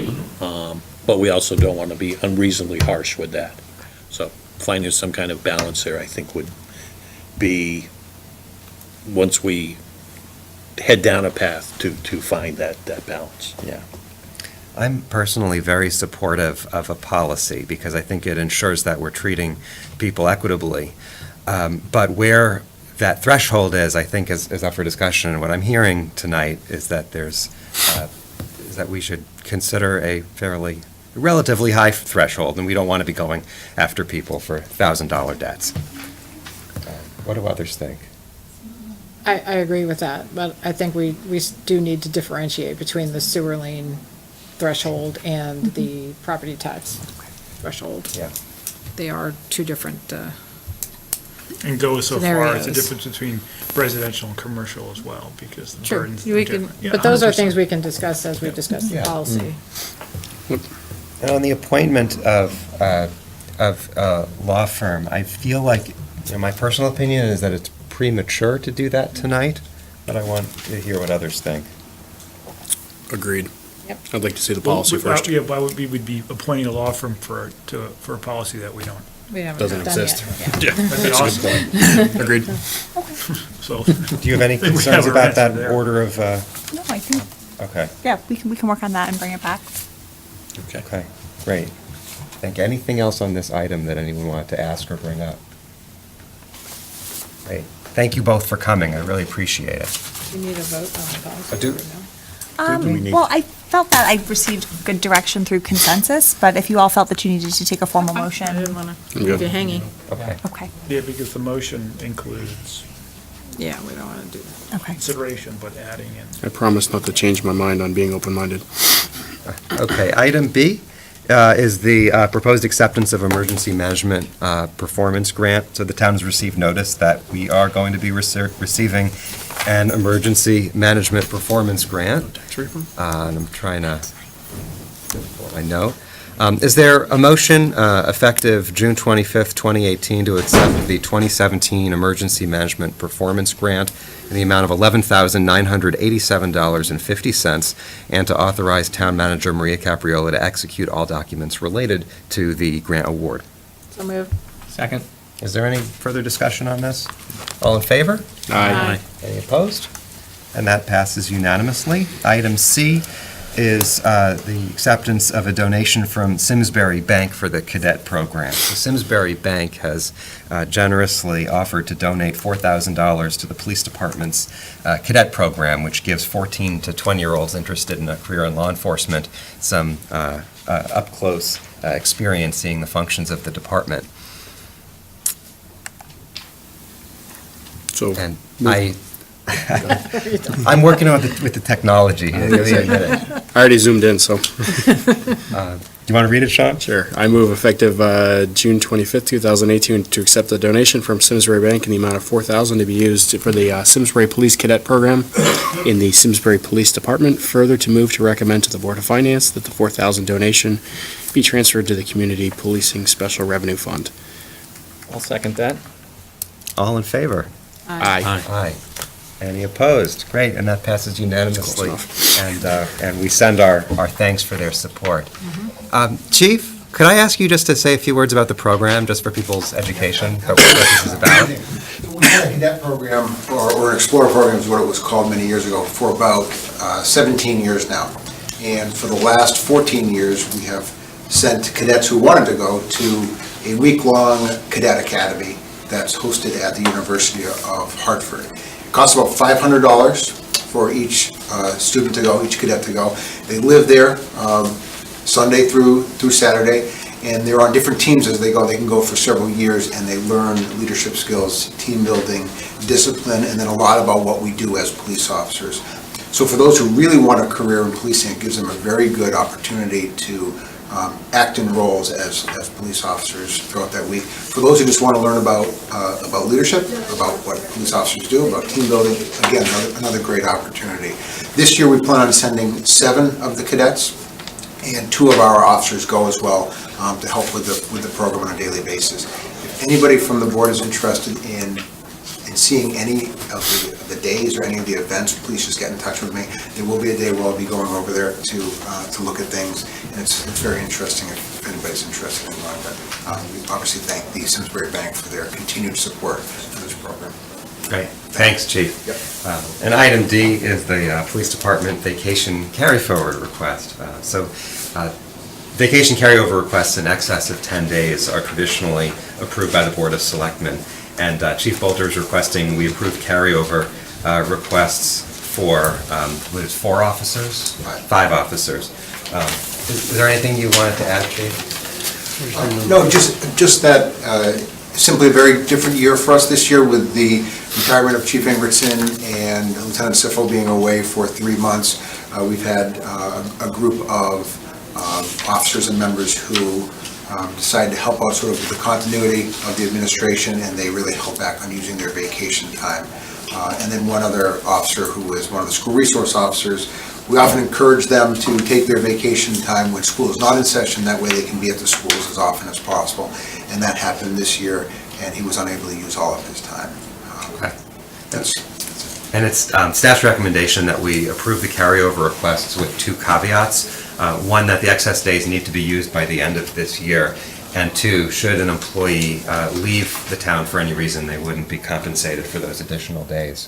But we also don't want to be unreasonably harsh with that. So finding some kind of balance there, I think, would be, once we head down a path to find that balance. Yeah. I'm personally very supportive of a policy because I think it ensures that we're treating people equitably. But where that threshold is, I think, is up for discussion. And what I'm hearing tonight is that is that we should consider a relatively high threshold, and we don't want to be going after people for $1,000 debts. What do others think? I agree with that, but I think we do need to differentiate between the sewer lien threshold and the property tax threshold. Yeah. They are two different, And go so far as the Scenarios. difference between residential and commercial as well, because the true, burdens are we can, different. Yeah, but those are 100%. things we can discuss as we discuss the Yeah. policy. And on the appointment of a law firm, I feel like, my personal opinion is that it's premature to do that tonight, but I want to hear what others think. Agreed. Yep. I'd like to see the Well, policy first. Yeah, why would we would be appointing a law firm for a policy that we don't? We haven't Doesn't done exist. yet, yeah. That'd be That's a good point. Agreed. So, Do you have any I think we concerns have our about that answer there. order of, No, I think, okay, yeah, we can work on that and bring it back. okay, great. Think anything else on this item that anyone wanted to ask or bring up? Great. Thank you both for coming. I really appreciate it. You need a vote on the policy. I do. or no? Well, I felt that I received good direction through consensus, but if you all felt that you needed to take a formal I motion. didn't want to I'm leave good. you hanging. Okay. Okay, Yeah, because the motion includes Yeah, we don't want to do that. okay. consideration, but adding in. I promise not to change my mind on being open-minded. Okay, item B is the proposed acceptance of emergency management performance grant. So the town has received notice that we are going to be receiving an emergency management performance grant. Tax refund? And I'm trying to pull my note. Is there a motion effective June 25th, 2018, to accept the 2017 Emergency Management Performance Grant in the amount of $11,987.50, and to authorize Town Manager Maria Capriola to execute all documents related to the grant award? So move. Second. Is there any further discussion on this? All in favor? Aye. Any opposed? And that passes unanimously. Item C is the acceptance of a donation from Simsbury Bank for the cadet program. So Simsbury Bank has generously offered to donate $4,000 to the police department's cadet program, which gives 14 to 20-year-olds interested in a career in law enforcement some up-close experience seeing the functions of the department. So, And I'm working on with the technology. Give me a minute. I already zoomed in, so. Do you want to read it, Sean? Sure. I move effective June 25th, 2018, to accept the donation from Simsbury Bank in the amount of $4,000 to be used for the Simsbury Police Cadet Program in the Simsbury Police Department. Further, to move to recommend to the Board of Finance that the $4,000 donation be transferred to the Community Policing Special Revenue Fund. I'll second that. All in favor? Aye. Aye. Any opposed? Great, and that passes unanimously. Close And we send our thanks for their support. Chief, could I ask you just to say a few words about the program, just for people's education, about what this is about? We had a cadet program, or an Explorer program is what it was called many years ago, for about 17 years now. And for the last 14 years, we have sent cadets who wanted to go to a week-long cadet academy that's hosted at the University of Hartford. It costs about $500 for each student to go, each cadet to go. They live there Sunday through Saturday, and they're on different teams as they go. They can go for several years, and they learn leadership skills, team building, discipline, and then a lot about what we do as police officers. So for those who really want a career in policing, it gives them a very good opportunity to act in roles as police officers throughout that week. For those who just want to learn about leadership, about what police officers do, about team building, again, another great opportunity. This year, we plan on sending 7 of the cadets, and 2 of our officers go as well to help with the program on a daily basis. If anybody from the board is interested in seeing any of the days or any of the events, please just get in touch with me. There will be a day where I'll be going over there to look at things, and it's very interesting if anybody's interested in going. But we obviously thank the Simsbury Bank for their continued support for this program. Great, thanks, Chief. Yep. And item D is the Police Department vacation carry-forward request. Vacation carryover requests in excess of 10 days are traditionally approved by the Board of Selectmen. And Chief Bolter is requesting we approve carryover requests for, 4 officers? 5 officers. Is there anything you wanted to add, Chief? No, just that simply a very different year for us this year with the retirement of Chief Ingridson and Lieutenant Siffel being away for 3 months. We've had a group of officers and members who decided to help out sort of with the continuity of the administration, and they really held back on using their vacation time. And then one other officer who is one of the school resource officers, we often encourage them to take their vacation time when school is not in session. That way they can be at the schools as often as possible. And that happened this year, and he was unable to use all of his time. Okay. That's And it's staff's recommendation that we approve the carryover requests with 2 caveats. One, that the excess days need to be used by the end of this year. And 2, should an employee leave the town for any reason, they wouldn't be compensated for those additional days.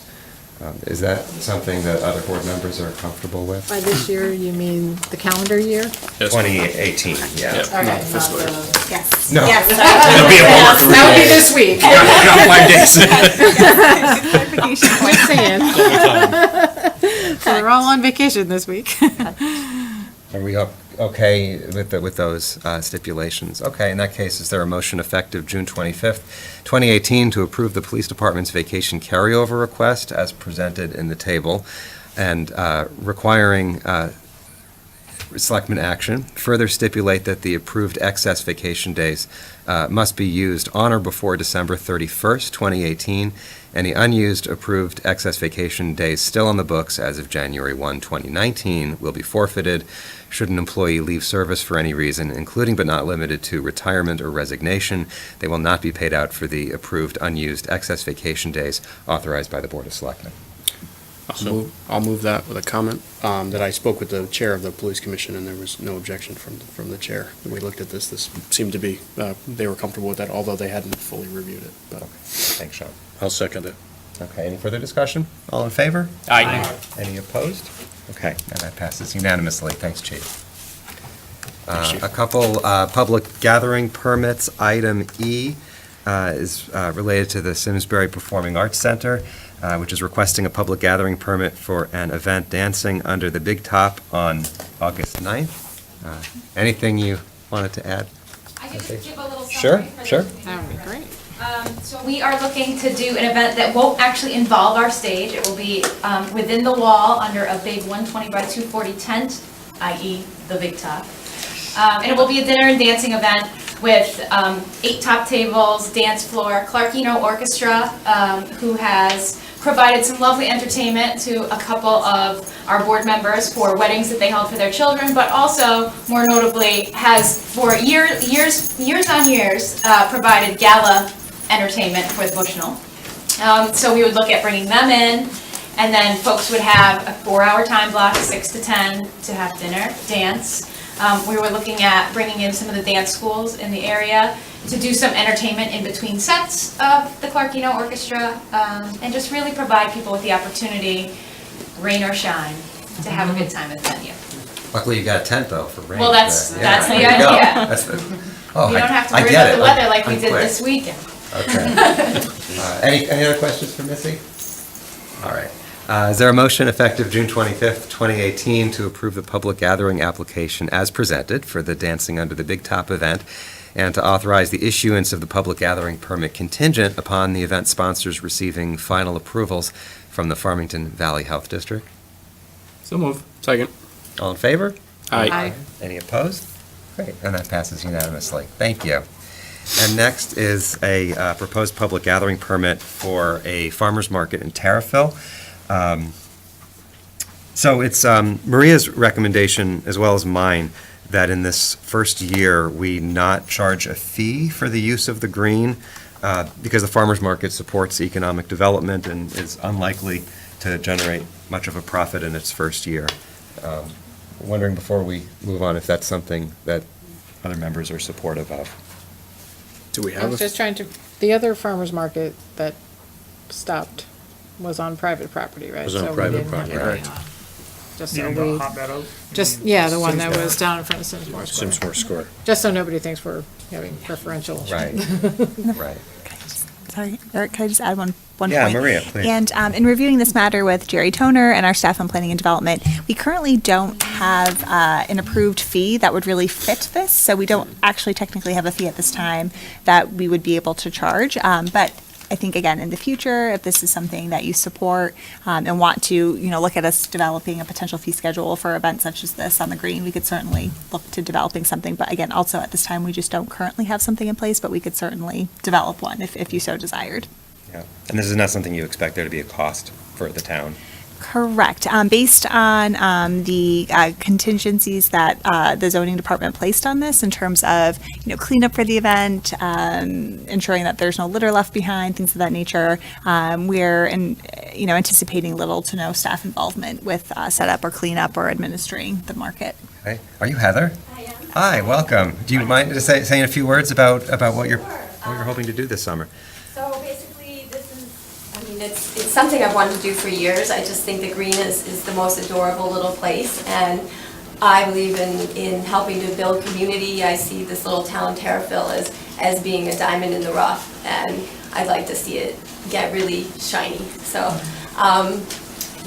Is that something that other board members are comfortable with? By this year, you mean the calendar year? 2018, yeah. Okay, not the. Yes. No. Yes. It'll be a homework That would be this week. Got 5 days. Just saying. So they're all on vacation this week. Are we okay with those stipulations? Okay, in that case, is there a motion effective June 25th, 2018, to approve the police department's vacation carryover request as presented in the table, and requiring Selectmen action, further stipulate that the approved excess vacation days must be used on or before December 31st, 2018. Any unused approved excess vacation days still on the books as of January 1, 2019 will be forfeited should an employee leave service for any reason, including but not limited to retirement or resignation. They will not be paid out for the approved unused excess vacation days authorized by the Board of Selectmen. I'll move that with a comment, that I spoke with the chair of the police commission, and there was no objection from the chair. When we looked at this seemed to be, they were comfortable with that, although they hadn't fully reviewed it. But Thanks, Sean. I'll second it. Okay, any further discussion? All in favor? Aye. Any opposed? Okay, and that passes unanimously. Thanks, Chief. Thanks, Chief. A couple public gathering permits. Item E is related to the Simsbury Performing Arts Center, which is requesting a public gathering permit for an event dancing under the Big Top on August 9th. Anything you wanted to add? I could just give a little Sure, summary for sure. those of you That would be who are great. So we are looking to do an event that won't actually involve our stage. It will be within the wall under a big 120 by 240 tent, i.e. the Big Top. And it will be a dinner and dancing event with 8 top tables, dance floor, Clarkino Orchestra, who has provided some lovely entertainment to a couple of our board members for weddings that they held for their children, but also, more notably, has for years on years provided gala entertainment for the Bushnell. So we would look at bringing them in, and then folks would have a 4-hour time block, 6 to 10, to have dinner, dance. We were looking at bringing in some of the dance schools in the area to do some entertainment in between sets of the Clarkino Orchestra, and just really provide people with the opportunity, rain or shine, to have a good time at the venue. Luckily, you got a tent, though, for rain. Well, that's the there you go. idea. That's the- We oh, don't have to I worry get about it. the weather like we I'm did quick. this weekend. Okay. Any other questions for Missy? All right. Is there a motion effective June 25th, 2018, to approve the public gathering application as presented for the Dancing Under the Big Top event, and to authorize the issuance of the public gathering permit contingent upon the event sponsors receiving final approvals from the Farmington Valley Health District? So move. Second. All in favor? Aye. Any opposed? Great, and that passes unanimously. Thank you. And next is a proposed public gathering permit for a farmer's market in Terriffill. So it's Maria's recommendation, as well as mine, that in this first year, we not charge a fee for the use of the green, because the farmer's market supports economic development and is unlikely to generate much of a profit in its first year. Wondering, before we move on, if that's something that other members are supportive of. Do we I have was a? just trying to, the other farmer's market that stopped was on private property, right? Was on So we private didn't have property. any, Just so Yeah, we, the hot meadow. just, yeah, the one that Simsbury. was down in front of Simsbury Square. Simsbury Square. Just so nobody thinks we're having preferential. Right, right. Sorry, Eric, could I just add one point? Yeah, Maria, please. And in reviewing this matter with Jerry Toner and our staff on planning and development, we currently don't have an approved fee that would really fit this. So we don't actually technically have a fee at this time that we would be able to charge. But I think, again, in the future, if this is something that you support and want to, look at us developing a potential fee schedule for events such as this on the green, we could certainly look to developing something. But again, also at this time, we just don't currently have something in place, but we could certainly develop one if you so desired. Yeah. And this is not something you expect there to be a cost for the town? Correct. Based on the contingencies that the zoning department placed on this in terms of, cleanup for the event, ensuring that there's no litter left behind, things of that nature, we're anticipating little to no staff involvement with setup or cleanup or administering the market. Okay. Are you Heather? I am. Hi, welcome. Do you mind just saying a few words about what you're hoping to do this summer? So basically, it's something I've wanted to do for years. I just think the green is the most adorable little place, and I believe in helping to build community. I see this little town, Terriffill, as being a diamond in the rough, and I'd like to see it get really shiny. So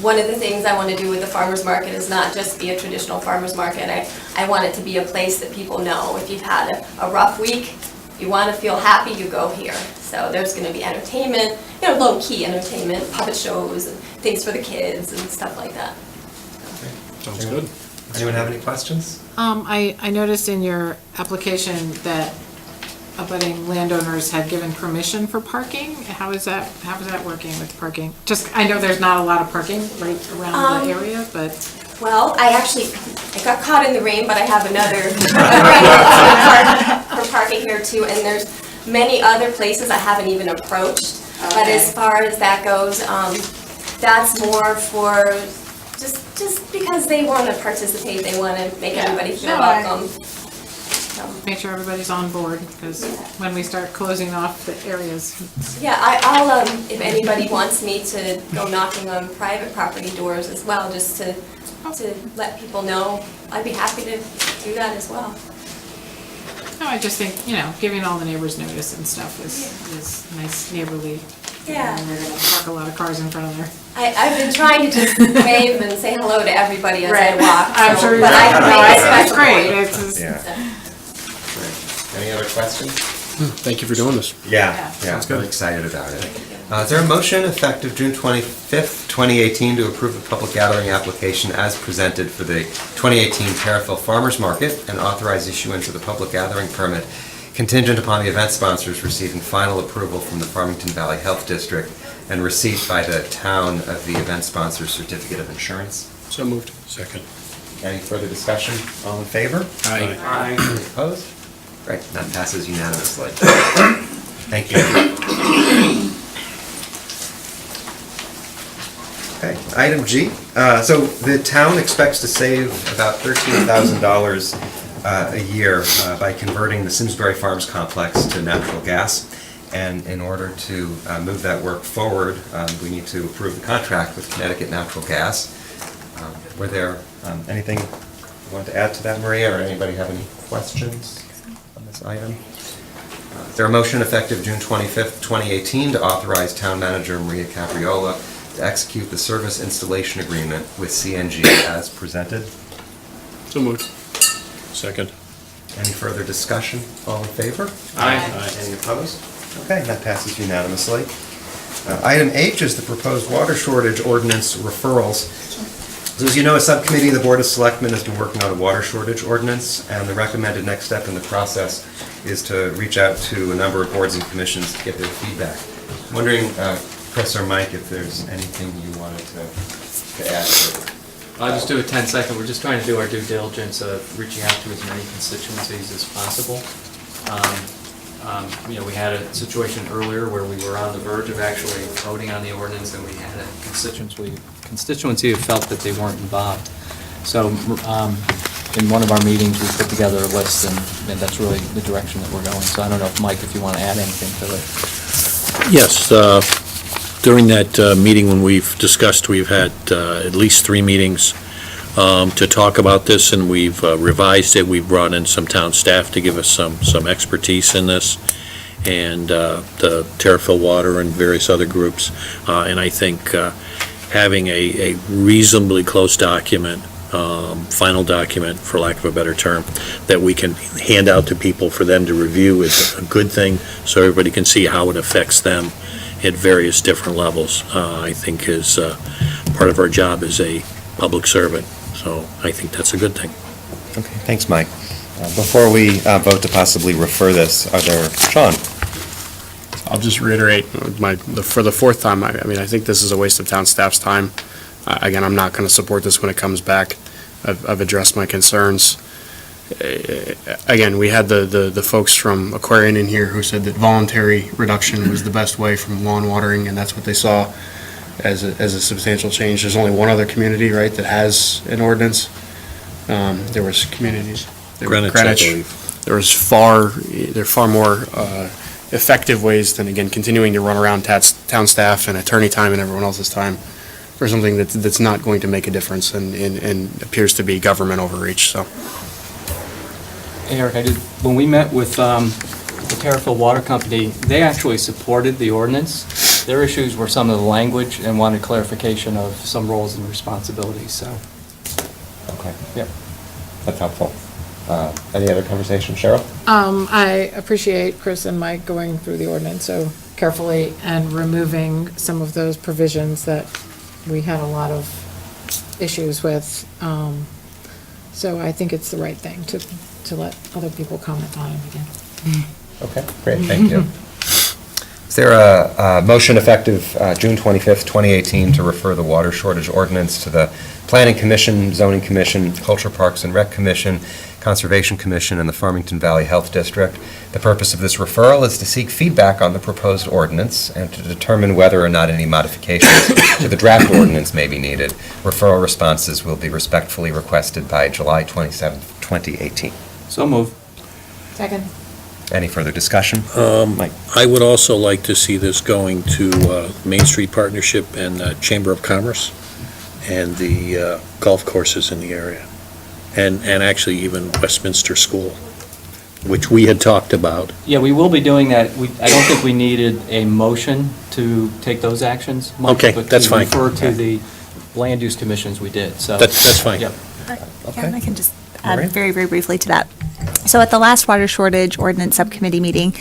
one of the things I want to do with the farmer's market is not just be a traditional farmer's market. I want it to be a place that people know. If you've had a rough week, you want to feel happy, you go here. So there's going to be entertainment, low-key entertainment, puppet shows, and things for the kids and stuff like that. Sounds good. Anyone have any questions? I noticed in your application that abutting landowners had given permission for parking. How is that working with parking? Just, I know there's not a lot of parking right around the area, but. Well, I got caught in the rain, but I have another for parking here too, and there's many other places I haven't even approached. Okay. But as far as that goes, that's more for just because they want to participate, they want to make everybody feel welcome. Make sure everybody's on board, because when we start closing off the areas. Yeah, I'll if anybody wants me to go knocking on private property doors as well, just to let people know, I'd be happy to do that as well. No, I just think, giving all the neighbors notice and stuff is nice neighborly. Yeah. And we're gonna park a lot of cars in front of there. I've been trying to just wave and say hello to everybody as I walk. I'm so- sure you but I have. can No, make a it's special great. point. It's just- Yeah. Any other questions? Thank you for doing this. Yeah, Sounds good. really excited about it. Is there a motion effective June 25th, 2018 to approve the public gathering application as presented for the 2018 Terriffill Farmers Market and authorize issuance of the public gathering permit contingent upon the event sponsors receiving final approval from the Farmington Valley Health District and receipt by the town of the event sponsor's certificate of insurance? So moved. Second. Any further discussion? All in favor? Aye. Any opposed? Great, that passes unanimously. Thank you. Okay, item G. So the town expects to save about $13,000 a year by converting the Simsbury Farms complex to natural gas. And in order to move that work forward, we need to approve the contract with Connecticut Natural Gas. Were there anything you want to add to that, Maria, or anybody have any questions on this item? Is there a motion effective June 25th, 2018 to authorize Town Manager Maria Capriola to execute the service installation agreement with CNG as presented? So moved. Second. Any further discussion? All in favor? Aye. Any opposed? Okay, that passes unanimously. Item H is the proposed water shortage ordinance referrals. So as you know, a subcommittee of the Board of Selectmen has been working on a water shortage ordinance, and the recommended next step in the process is to reach out to a number of boards and commissions to get their feedback. I'm wondering, Chris or Mike, if there's anything you wanted to add to. I'll just do a 10-second. We're just trying to do our due diligence of reaching out to as many constituencies as possible. We had a situation earlier where we were on the verge of actually voting on the ordinance, and we had a constituency who felt that they weren't involved. So in one of our meetings, we put together a list, and that's really the direction that we're going. So I don't know if, Mike, if you want to add anything to it. Yes, during that meeting when we've discussed, we've had at least 3 meetings to talk about this, and we've revised it. We've brought in some town staff to give us some expertise in this, and the Terriffill Water and various other groups. And I think having a reasonably close document, final document, for lack of a better term, that we can hand out to people for them to review is a good thing, so everybody can see how it affects them at various different levels, I think is part of our job as a public servant. So I think that's a good thing. Okay, thanks, Mike. Before we vote to possibly refer this, are there, Sean? I'll just reiterate for the 4th time, I mean, I think this is a waste of town staff's time. Again, I'm not going to support this when it comes back. I've addressed my concerns. Again, we had the folks from Aquarian in here who said that voluntary reduction was the best way from lawn watering, and that's what they saw as a substantial change. There's only one other community, right, that has an ordinance. There was communities. Greenwich, I believe. There are far more effective ways than, again, continuing to run around town staff and attorney time and everyone else's time for something that's not going to make a difference and appears to be government overreach. So, Eric, when we met with the Terriffill Water Company, they actually supported the ordinance. Their issues were some of the language and wanted clarification of some roles and responsibilities, so. Okay, Yep. that's helpful. Any other conversation, Cheryl? I appreciate Chris and Mike going through the ordinance so carefully and removing some of those provisions that we had a lot of issues with. So I think it's the right thing to let other people comment on it again. Okay, great, thank you. Is there a motion effective June 25th, 2018, to refer the water shortage ordinance to the Planning Commission, Zoning Commission, Culture Parks and Rec Commission, Conservation Commission, and the Farmington Valley Health District? The purpose of this referral is to seek feedback on the proposed ordinance and to determine whether or not any modifications to the draft ordinance may be needed. Referral responses will be respectfully requested by July 27th, 2018. So move. Second. Any further discussion? Mike? I would also like to see this going to Main Street Partnership and Chamber of Commerce and the golf courses in the area, and actually even Westminster School, which we had talked about. Yeah, we will be doing that. I don't think we needed a motion to take those actions. Mike, Okay, that's fine. But to refer to the land use commissions, we did, so. That's fine. Yep. Yeah, and I can just All add right. very, very briefly to that. So at the last water shortage ordinance subcommittee meeting,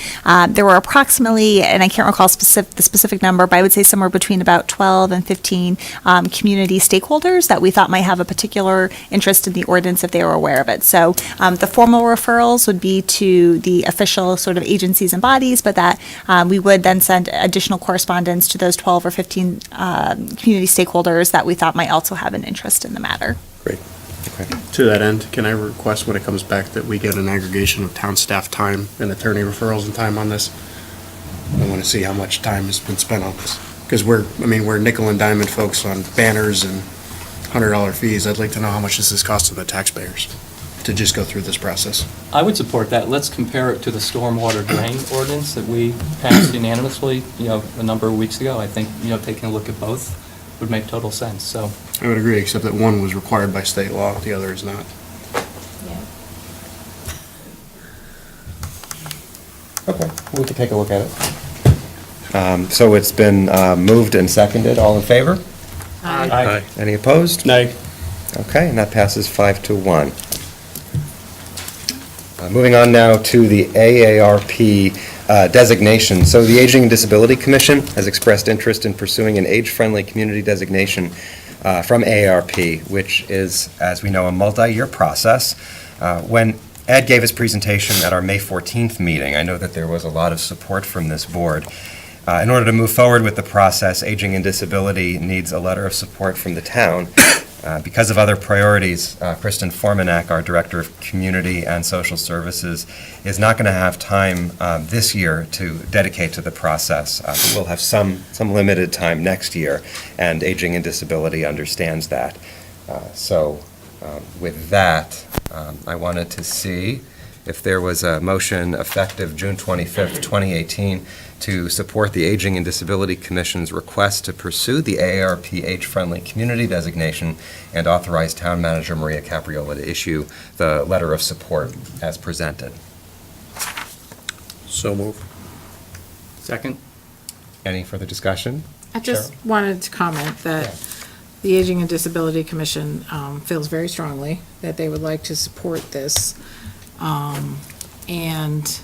there were approximately, and I can't recall the specific number, but I would say somewhere between about 12 and 15 community stakeholders that we thought might have a particular interest in the ordinance if they were aware of it. So the formal referrals would be to the official sort of agencies and bodies, but that we would then send additional correspondence to those 12 or 15 community stakeholders that we thought might also have an interest in the matter. Great. To that end, can I request when it comes back that we get an aggregation of town staff time and attorney referrals and time on this? I want to see how much time has been spent on this. Because we're nickel and diamond folks on banners and $100 fees. I'd like to know how much this is costing the taxpayers to just go through this process. I would support that. Let's compare it to the stormwater drain ordinance that we passed unanimously, a number of weeks ago. I think, taking a look at both would make total sense, so. I would agree, except that one was required by state law, the other is not. Okay, we can take a look at it. So it's been moved and seconded. All in favor? Aye. Any opposed? Nay. Okay, and that passes 5-1. Moving on now to the AARP designation. So the Aging and Disability Commission has expressed interest in pursuing an age-friendly community designation from AARP, which is, as we know, a multi-year process. When Ed gave his presentation at our May 14th meeting, I know that there was a lot of support from this board. In order to move forward with the process, Aging and Disability needs a letter of support from the town. Because of other priorities, Kristen Formanak, our Director of Community and Social Services, is not going to have time this year to dedicate to the process. But we'll have some limited time next year, and Aging and Disability understands that. So with that, I wanted to see if there was a motion effective June 25th, 2018, to support the Aging and Disability Commission's request to pursue the AARP age-friendly community designation and authorize Town Manager Maria Capriola to issue the letter of support as presented. So move. Second? Any further discussion? I just wanted to comment that the Aging and Disability Commission feels very strongly that they would like to support this, and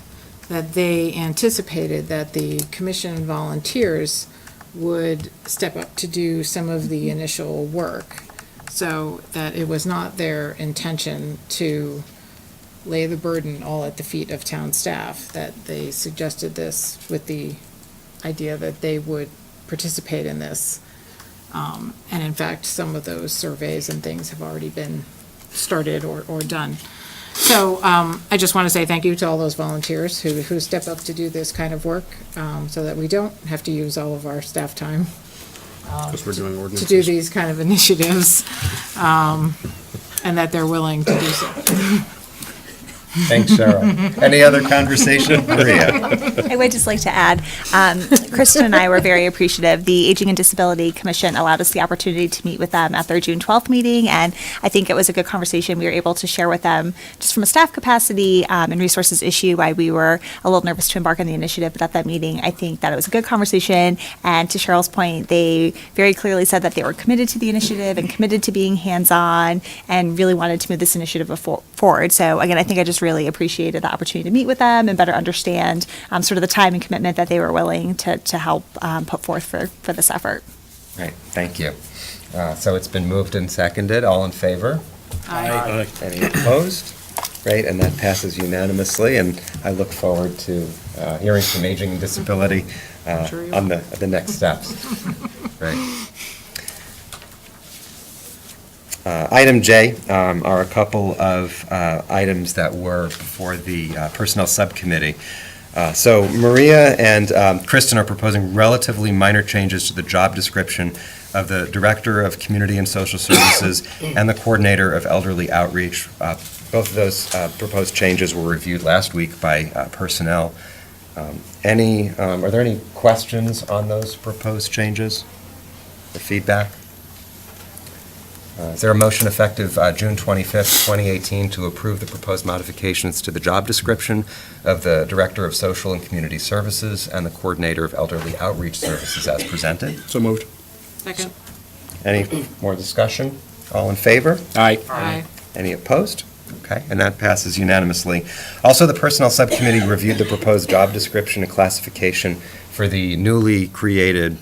that they anticipated that the commission volunteers would step up to do some of the initial work, so that it was not their intention to lay the burden all at the feet of town staff, that they suggested this with the idea that they would participate in this. And in fact, some of those surveys and things have already been started or done. So I just want to say thank you to all those volunteers who step up to do this kind of work, so that we don't have to use all of our staff time Because we're doing to ordinances. do these kind of initiatives, and that they're willing to do so. Thanks, Cheryl. Any other conversation? Maria? I would just like to add, Kristen and I were very appreciative. The Aging and Disability Commission allowed us the opportunity to meet with them at their June 12th meeting, and I think it was a good conversation. We were able to share with them, just from a staff capacity and resources issue, why we were a little nervous to embark on the initiative. But at that meeting, I think that it was a good conversation, and to Cheryl's point, they very clearly said that they were committed to the initiative and committed to being hands-on and really wanted to move this initiative forward. So again, I think I just really appreciated the opportunity to meet with them and better understand sort of the time and commitment that they were willing to help put forth for this effort. Right, thank you. So it's been moved and seconded. All in favor? Aye. Any opposed? Great, and that passes unanimously, and I look forward to hearing from Aging and Disability on the next steps. Right. Item J are a couple of items that were before the Personnel Subcommittee. So Maria and Kristen are proposing relatively minor changes to the job description of the Director of Community and Social Services and the Coordinator of Elderly Outreach. Both of those proposed changes were reviewed last week by Personnel. Are there any questions on those proposed changes or feedback? Is there a motion effective June 25th, 2018, to approve the proposed modifications to the job description of the Director of Social and Community Services and the Coordinator of Elderly Outreach Services as presented? So moved. Second. Any more discussion? All in favor? Aye. Aye. Any opposed? Okay, and that passes unanimously. Also, the Personnel Subcommittee reviewed the proposed job description and classification for the newly created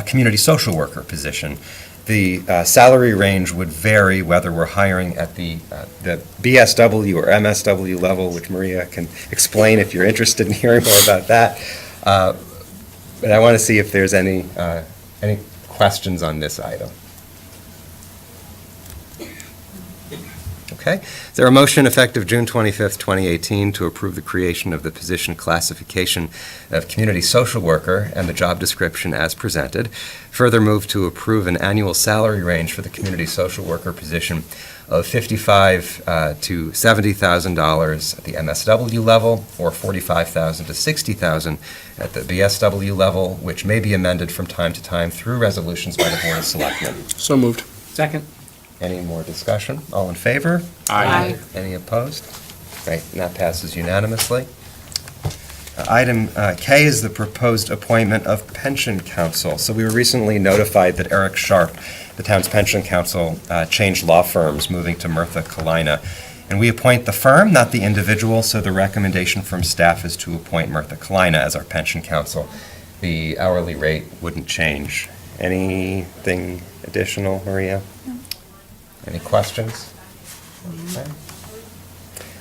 Community Social Worker position. The salary range would vary whether we're hiring at the BSW or MSW level, which Maria can explain if you're interested in hearing more about that. But I want to see if there's any questions on this item. Okay. Is there a motion effective June 25th, 2018, to approve the creation of the position classification of community social worker and the job description as presented? Further move to approve an annual salary range for the community social worker position of $55,000 to $70,000 at the MSW level, or $45,000 to $60,000 at the BSW level, which may be amended from time to time through resolutions by the Board of Selectmen. So moved. Second. Any more discussion? All in favor? Aye. Any opposed? Great, and that passes unanimously. Item K is the proposed appointment of pension counsel. So we were recently notified that Eric Sharp, the town's pension counsel, changed law firms, moving to Mertha Kalina. And we appoint the firm, not the individual, so the recommendation from staff is to appoint Mertha Kalina as our pension counsel. The hourly rate wouldn't change. Anything additional, Maria? Any questions? Okay.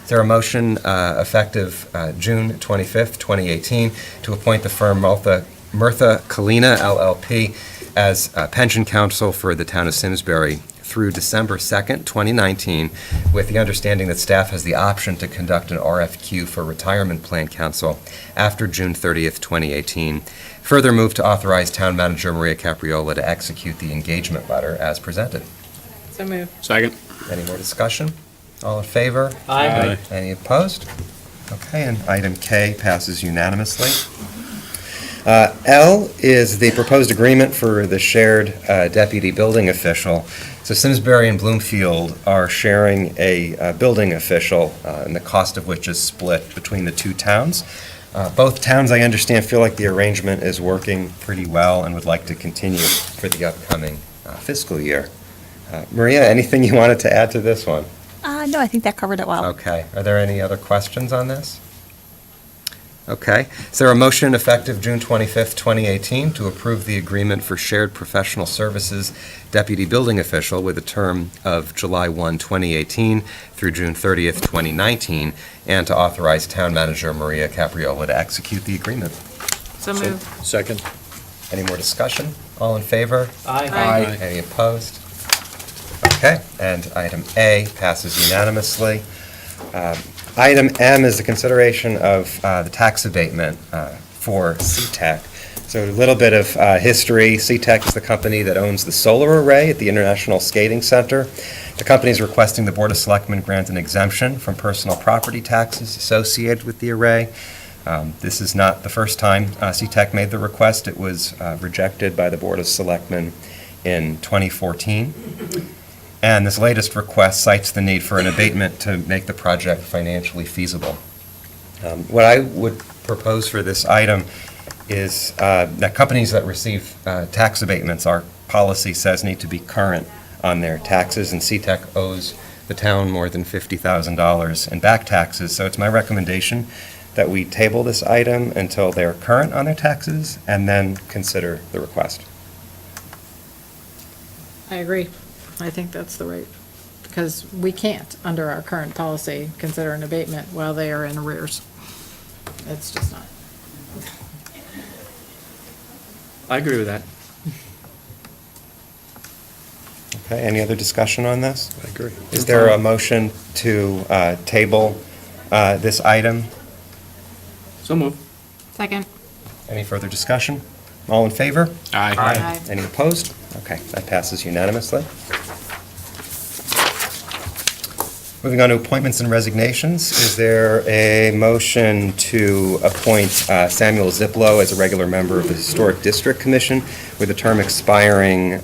Is there a motion effective June 25th, 2018, to appoint the firm Mertha Kalina LLP as pension counsel for the town of Simsbury through December 2nd, 2019, with the understanding that staff has the option to conduct an RFQ for retirement plan counsel after June 30th, 2018. Further move to authorize Town Manager Maria Capriola to execute the engagement letter as presented. So moved. Second. Any more discussion? All in favor? Aye. Any opposed? Okay, and item K passes unanimously. L is the proposed agreement for the shared deputy building official. So Simsbury and Bloomfield are sharing a building official, and the cost of which is split between the two towns. Both towns, I understand, feel like the arrangement is working pretty well and would like to continue for the upcoming fiscal year. Maria, anything you wanted to add to this one? No, I think that covered it well. Okay. Are there any other questions on this? Okay. Is there a motion effective June 25th, 2018, to approve the agreement for shared professional services deputy building official with a term of July 1, 2018 through June 30th, 2019, and to authorize Town Manager Maria Capriola to execute the agreement? So moved. Second. Any more discussion? All in favor? Aye. Any opposed? Okay, and item A passes unanimously. Item M is the consideration of the tax abatement for CTEC. So a little bit of history. SeaTech is the company that owns the solar array at the International Skating Center. The company is requesting the Board of Selectmen grant an exemption from personal property taxes associated with the array. This is not the first time SeaTech made the request. It was rejected by the Board of Selectmen in 2014. And this latest request cites the need for an abatement to make the project financially feasible. What I would propose for this item is that companies that receive tax abatements, our policy says, need to be current on their taxes, and SeaTech owes the town more than $50,000 in back taxes. So it's my recommendation that we table this item until they're current on their taxes and then consider the request. I agree. I think that's the right, because we can't, under our current policy, consider an abatement while they are in arrears. It's just not. I agree with that. Okay, any other discussion on this? I agree. Is there a motion to table this item? So move. Second. Any further discussion? All in favor? Aye. Aye. Any opposed? Okay, that passes unanimously. Moving on to appointments and resignations, is there a motion to appoint Samuel Ziplo as a regular member of the Historic District Commission with a term expiring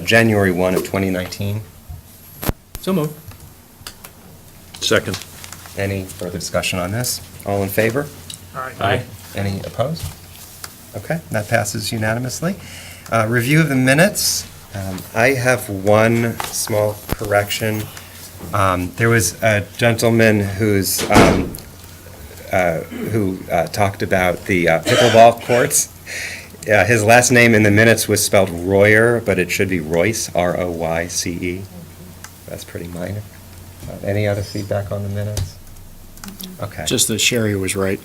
January 1 of 2019? So move. Second. Any further discussion on this? All in favor? Aye. Any opposed? Okay, that passes unanimously. Review of the minutes. I have one small correction. There was a gentleman who talked about the pickleball courts. His last name in the minutes was spelled Royer, but it should be Royce, R-O-Y-C-E. That's pretty minor. Any other feedback on the minutes? Okay. Just that Sherry was right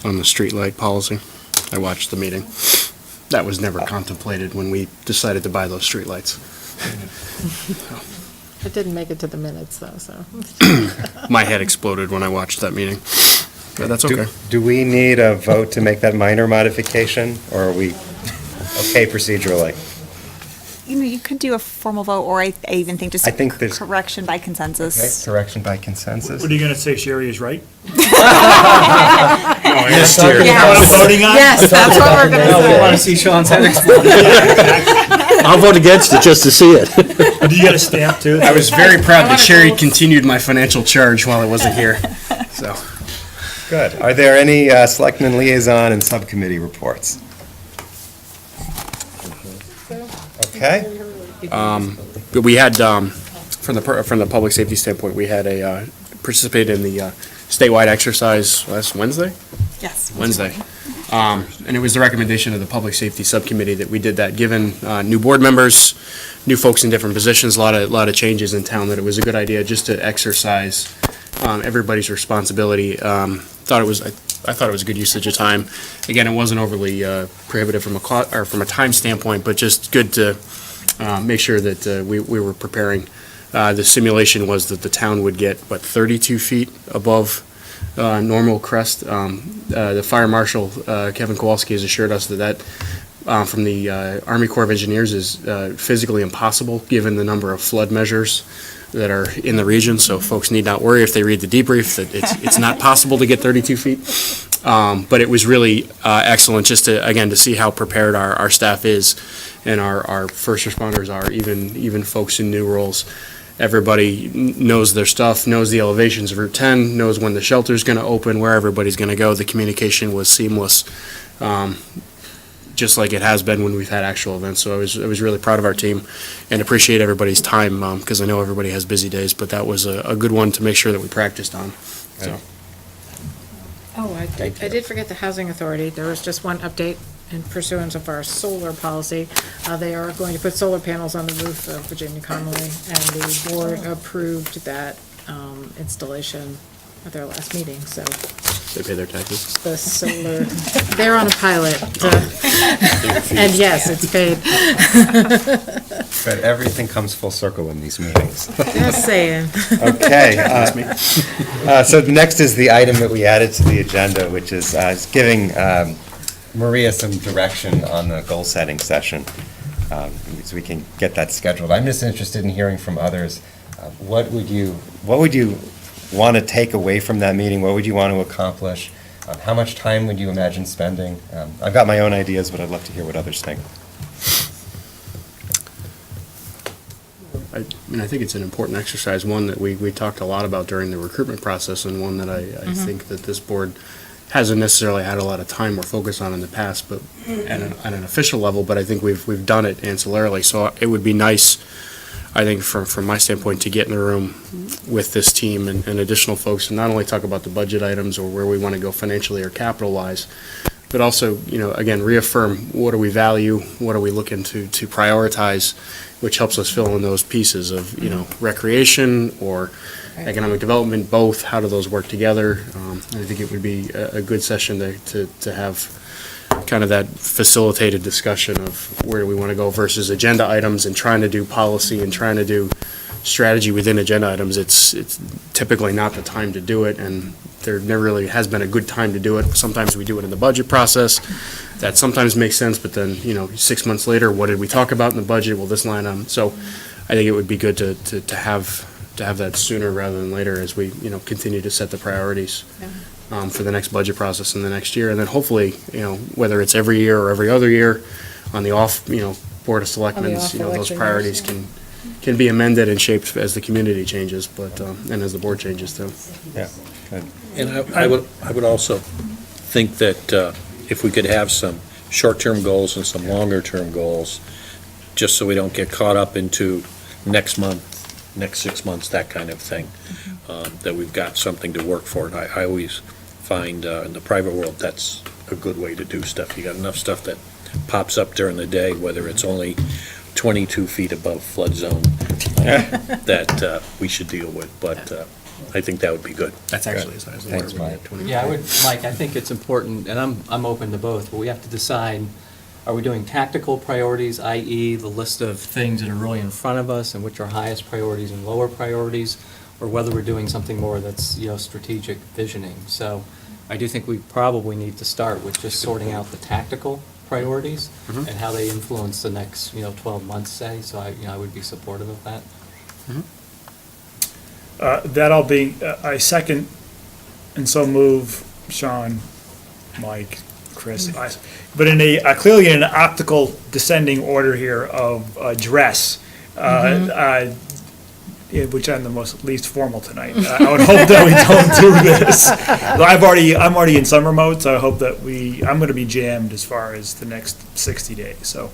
on the streetlight policy. I watched the meeting. That was never contemplated when we decided to buy those streetlights. It didn't make it to the minutes, though, so. My head exploded when I watched that meeting, but that's okay. Do we need a vote to make that minor modification, or are we okay procedurally? You know, you could do a formal vote, or I even think just I think there's- correction by Okay, consensus. correction by consensus. What are you going to say, Sherry is right? Yes, dear. Yes. Voting on? Yes, that's what we're gonna say. want to see Sean's head explode. I'll vote against it just to see it. Do you got a stamp too? I was very proud that Sherry continued my financial charge while I wasn't here, so. Good. Are there any selectmen liaison and subcommittee reports? Okay. We had, from the public safety standpoint, we had participated in the statewide exercise last Wednesday? Yes. Wednesday. And it was the recommendation of the Public Safety Subcommittee that we did that, given new board members, new folks in different positions, a lot of changes in town, that it was a good idea just to exercise everybody's responsibility. I thought it was a good usage of time. Again, it wasn't overly prohibitive from a time standpoint, but just good to make sure that we were preparing. The simulation was that the town would get, 32 feet above normal crest. The Fire Marshal, Kevin Kowalski, has assured us that from the Army Corps of Engineers is physically impossible, given the number of flood measures that are in the region, so folks need not worry if they read the debrief that it's not possible to get 32 feet. But it was really excellent just to, again, to see how prepared our staff is and our first responders are, even folks in new roles. Everybody knows their stuff, knows the elevations of Route 10, knows when the shelter's going to open, where everybody's going to go. The communication was seamless, just like it has been when we've had actual events. So I was really proud of our team and appreciate everybody's time, because I know everybody has busy days, but that was a good one to make sure that we practiced on. So. Oh, I did forget the Housing Authority. There was just one update in pursuance of our solar policy. They are going to put solar panels on the roof of Virginia Connolly, and the board approved that installation at their last meeting, so. They pay their taxes? The solar, they're on a pilot, and yes, it's paid. But everything comes full circle in these meetings. Just saying. Okay. So next is the item that we added to the agenda, which is giving Maria some direction on the goal-setting session, so we can get that scheduled. I'm just interested in hearing from others. What would you want to take away from that meeting? What would you want to accomplish? How much time would you imagine spending? I've got my own ideas, but I'd love to hear what others think. I mean, I think it's an important exercise, one that we talked a lot about during the recruitment process, and one that I think that this board hasn't necessarily had a lot of time or focus on in the past, but at an official level, but I think we've done it ancillarily. So it would be nice, I think, from my standpoint, to get in the room with this team and additional folks, and not only talk about the budget items or where we want to go financially or capital-wise, but also, again, reaffirm what do we value, what are we looking to prioritize, which helps us fill in those pieces of, recreation or economic development, both, how do those work together? And I think it would be a good session to have kind of that facilitated discussion of where do we want to go versus agenda items and trying to do policy and trying to do strategy within agenda items. It's typically not the time to do it, and there never really has been a good time to do it. Sometimes we do it in the budget process. That sometimes makes sense, but then, 6 months later, what did we talk about in the budget? Well, this line on. So I think it would be good to have that sooner rather than later as we, continue to set the priorities for the next budget process in the next year. And then hopefully, whether it's every year or every other year on the Board of Selectmen, those priorities can be amended and shaped as the community changes, but, and as the board changes too. Yeah, good. And I would also think that if we could have some short-term goals and some longer-term goals, just so we don't get caught up into next month, next 6 months, that kind of thing, that we've got something to work for. And I always find in the private world, that's a good way to do stuff. You got enough stuff that pops up during the day, whether it's only 22 feet above flood zone, that we should deal with, but I think that would be good. That's actually as high as the Thanks, water. Mike. Yeah, Mike, I think it's important, and I'm open to both, but we have to decide, are we doing tactical priorities, i.e. the list of things that are really in front of us and which are highest priorities and lower priorities, or whether we're doing something more that's, strategic visioning. So I do think we probably need to start with just sorting out the tactical priorities and how they influence the next, 12 months, say. So I would be supportive of that. That'll be, I second, and so move, Sean, Mike, Chris, but in clearly in an optical descending order here of address, which I'm the least formal tonight. I would hope that we don't do this. I'm already in summer mode, so I hope that I'm going to be jammed as far as the next 60 days. So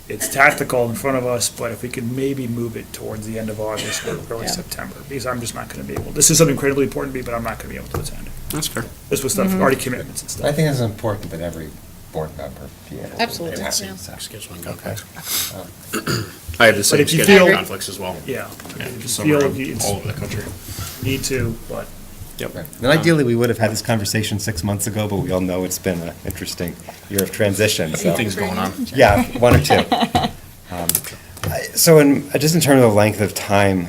it's tactical in front of us, but if we could maybe move it towards the end of August or early September, because I'm just not going to be able. This is something incredibly important to me, but I'm not going to be able to attend. That's fair. This was stuff already commitments and stuff. I think it's important that every board member be able to. Absolutely, attend. yeah. Scheduling Okay. I had the same if you scheduling feel- conflicts as well. Yeah. Yeah, If you somewhere feel you all over the country. need to, but Yep. And ideally, we would have had this conversation 6 months ago, but we all know it's been an interesting year of transition, so. Things going on. Yeah, one or two. So just in terms of length of time,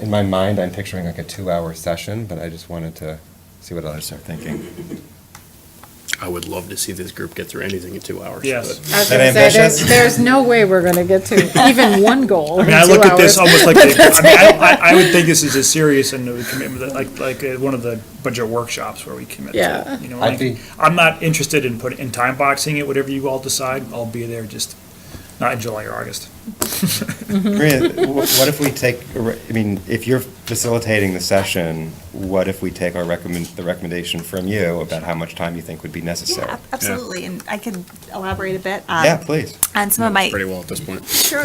in my mind, I'm picturing like a 2-hour session, but I just wanted to see what others are thinking. I would love to see this group get through anything in 2 hours. Yes. but- I was That gonna say, ambitious? there's no way we're gonna get to even one goal I in mean, I 2 look at this hours. almost like, I would think this is as serious and a commitment, that like one of the budget workshops where we commit to Yeah. it. You know, I'd be- I'm not interested in time boxing it, whatever you all decide, I'll be there, just not in July or August. Maria, what if we take, if you're facilitating the session, what if we take the recommendation from you about how much time you think would be necessary? Yeah, absolutely, and I could elaborate a bit. Yeah, please. On some of my. Pretty well at this point. Sure.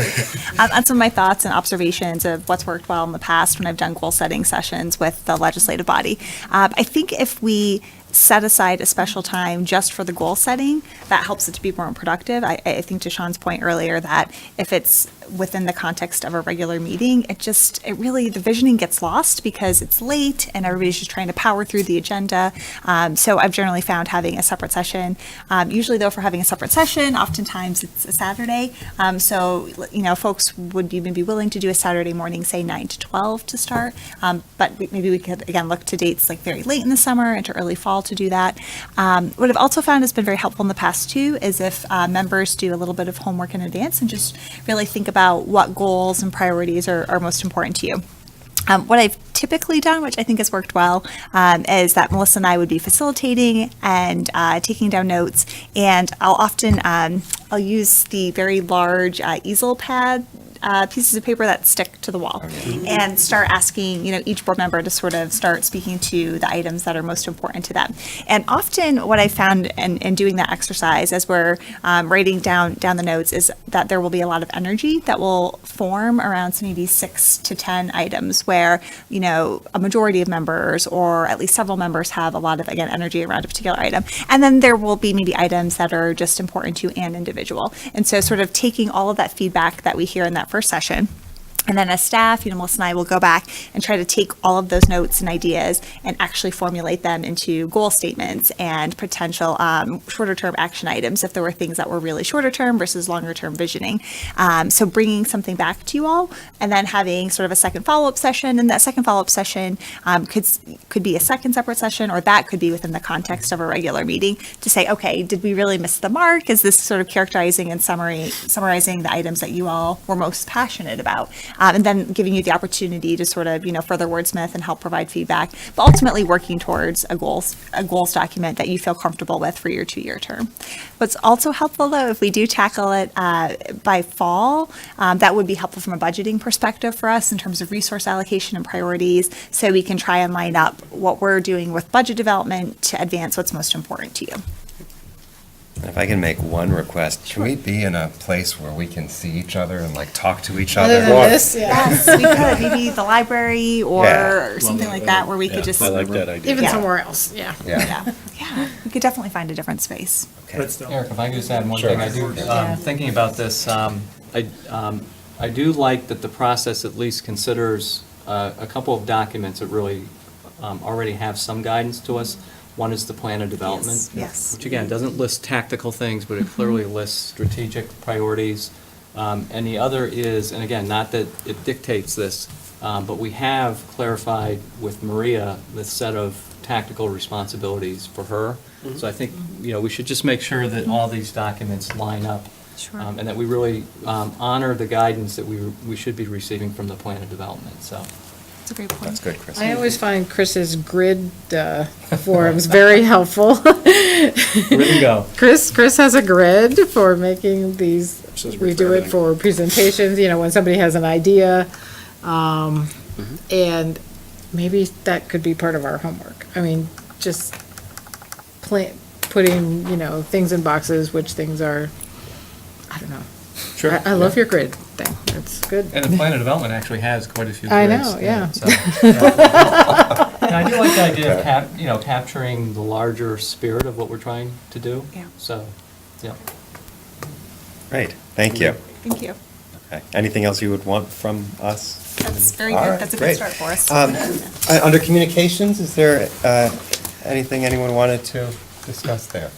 On some of my thoughts and observations of what's worked well in the past when I've done goal-setting sessions with the legislative body. I think if we set aside a special time just for the goal setting, that helps it to be more productive. I think to Sean's point earlier that if it's within the context of a regular meeting, the visioning gets lost because it's late and everybody's just trying to power through the agenda. So I've generally found having a separate session. Usually though, for having a separate session, oftentimes it's a Saturday. So, folks would be maybe willing to do a Saturday morning, say 9 to 12 to start. But maybe we could, again, look to dates like very late in the summer into early fall to do that. What I've also found has been very helpful in the past too is if members do a little bit of homework in advance and just really think about what goals and priorities are most important to you. What I've typically done, which I think has worked well, is that Melissa and I would be facilitating and taking down notes, and I'll often I'll use the very large easel pad pieces of paper that stick to the wall and start asking, each board member to sort of start speaking to the items that are most important to them. And often what I found in doing that exercise as we're writing down the notes is that there will be a lot of energy that will form around maybe 6 to 10 items where, a majority of members or at least several members have a lot of, again, energy around a particular item. And then there will be maybe items that are just important to an individual. And so sort of taking all of that feedback that we hear in that first session. And then as staff, Melissa and I will go back and try to take all of those notes and ideas and actually formulate them into goal statements and potential shorter term action items if there were things that were really shorter term versus longer term visioning. So bringing something back to you all and then having sort of a second follow-up session. And that second follow-up session could be a second separate session, or that could be within the context of a regular meeting to say, okay, did we really miss the mark? Is this sort of characterizing and summarizing the items that you all were most passionate about? And then giving you the opportunity to sort of, further wordsmith and help provide feedback, but ultimately working towards a goals document that you feel comfortable with for your 2-year term. What's also helpful though, if we do tackle it by fall, that would be helpful from a budgeting perspective for us in terms of resource allocation and priorities, so we can try and line up what we're doing with budget development to advance what's most important to you. If I can make one request, can we be in a place where we can see each other and talk to each other? Other than this, yeah. Yes, we could, maybe the library or something like that where we could just. I like that idea. Even somewhere else, yeah. Yeah, we could definitely find a different space. Eric, if I could just add one thing, I do, thinking about this, I do like that the process at least considers a couple of documents that really already have some guidance to us. One is the plan of development. Yes. Which again, doesn't list tactical things, but it clearly lists strategic priorities. And the other is, and again, not that it dictates this, but we have clarified with Maria the set of tactical responsibilities for her. So I think, we should just make sure that all these documents line up. Sure. And that we really honor the guidance that we should be receiving from the plan of development, so. That's a great point. That's good, Chris. I always find Chris's grid forums very helpful. Where to go? Chris has a grid for making these, we do it for presentations, when somebody has an idea. And maybe that could be part of our homework. I mean, just putting, things in boxes, which things are, I don't know. Sure. I love your grid thing. It's good. And the plan of development actually has quite a few I grids. know, yeah. So, yeah. And I do like the idea of capturing the larger spirit of what we're trying to do. Yeah. So, yeah. Great, thank you. Thank you. Okay. Anything else you would want from us? That's very All good. right, That's a great. good start for us. Under communications, is there anything anyone wanted to discuss there?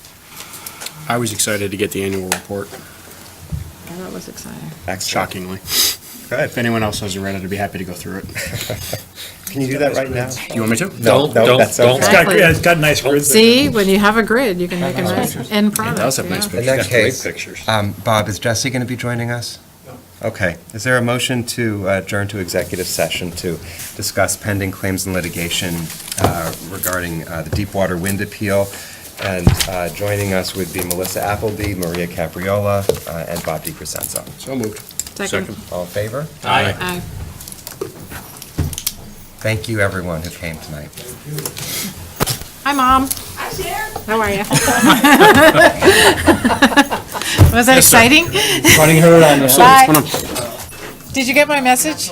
I was excited to get the annual report, Yeah, that was exciting. Excellent. shockingly. Good. If anyone else hasn't read it, I'd be happy to go through it. Can you do that right now? You want me to? No, that's okay. It's got nice grids. See, when you have a grid, you can make a nice end product. It does have yeah. nice In pictures. that Got great case, pictures. Bob, is Jesse going to be joining us? No. Okay. Is there a motion to adjourn to executive session to discuss pending claims and litigation regarding the Deepwater Wind appeal? And joining us would be Melissa Appleby, Maria Capriola, and Bob DiCrescenzo. So moved. Second. All in favor? Aye. Aye. Thank you, everyone who came tonight. Hi, Mom. Hi, Sharon. How are you? Was that exciting? Running her on. Bye. Did you get my message?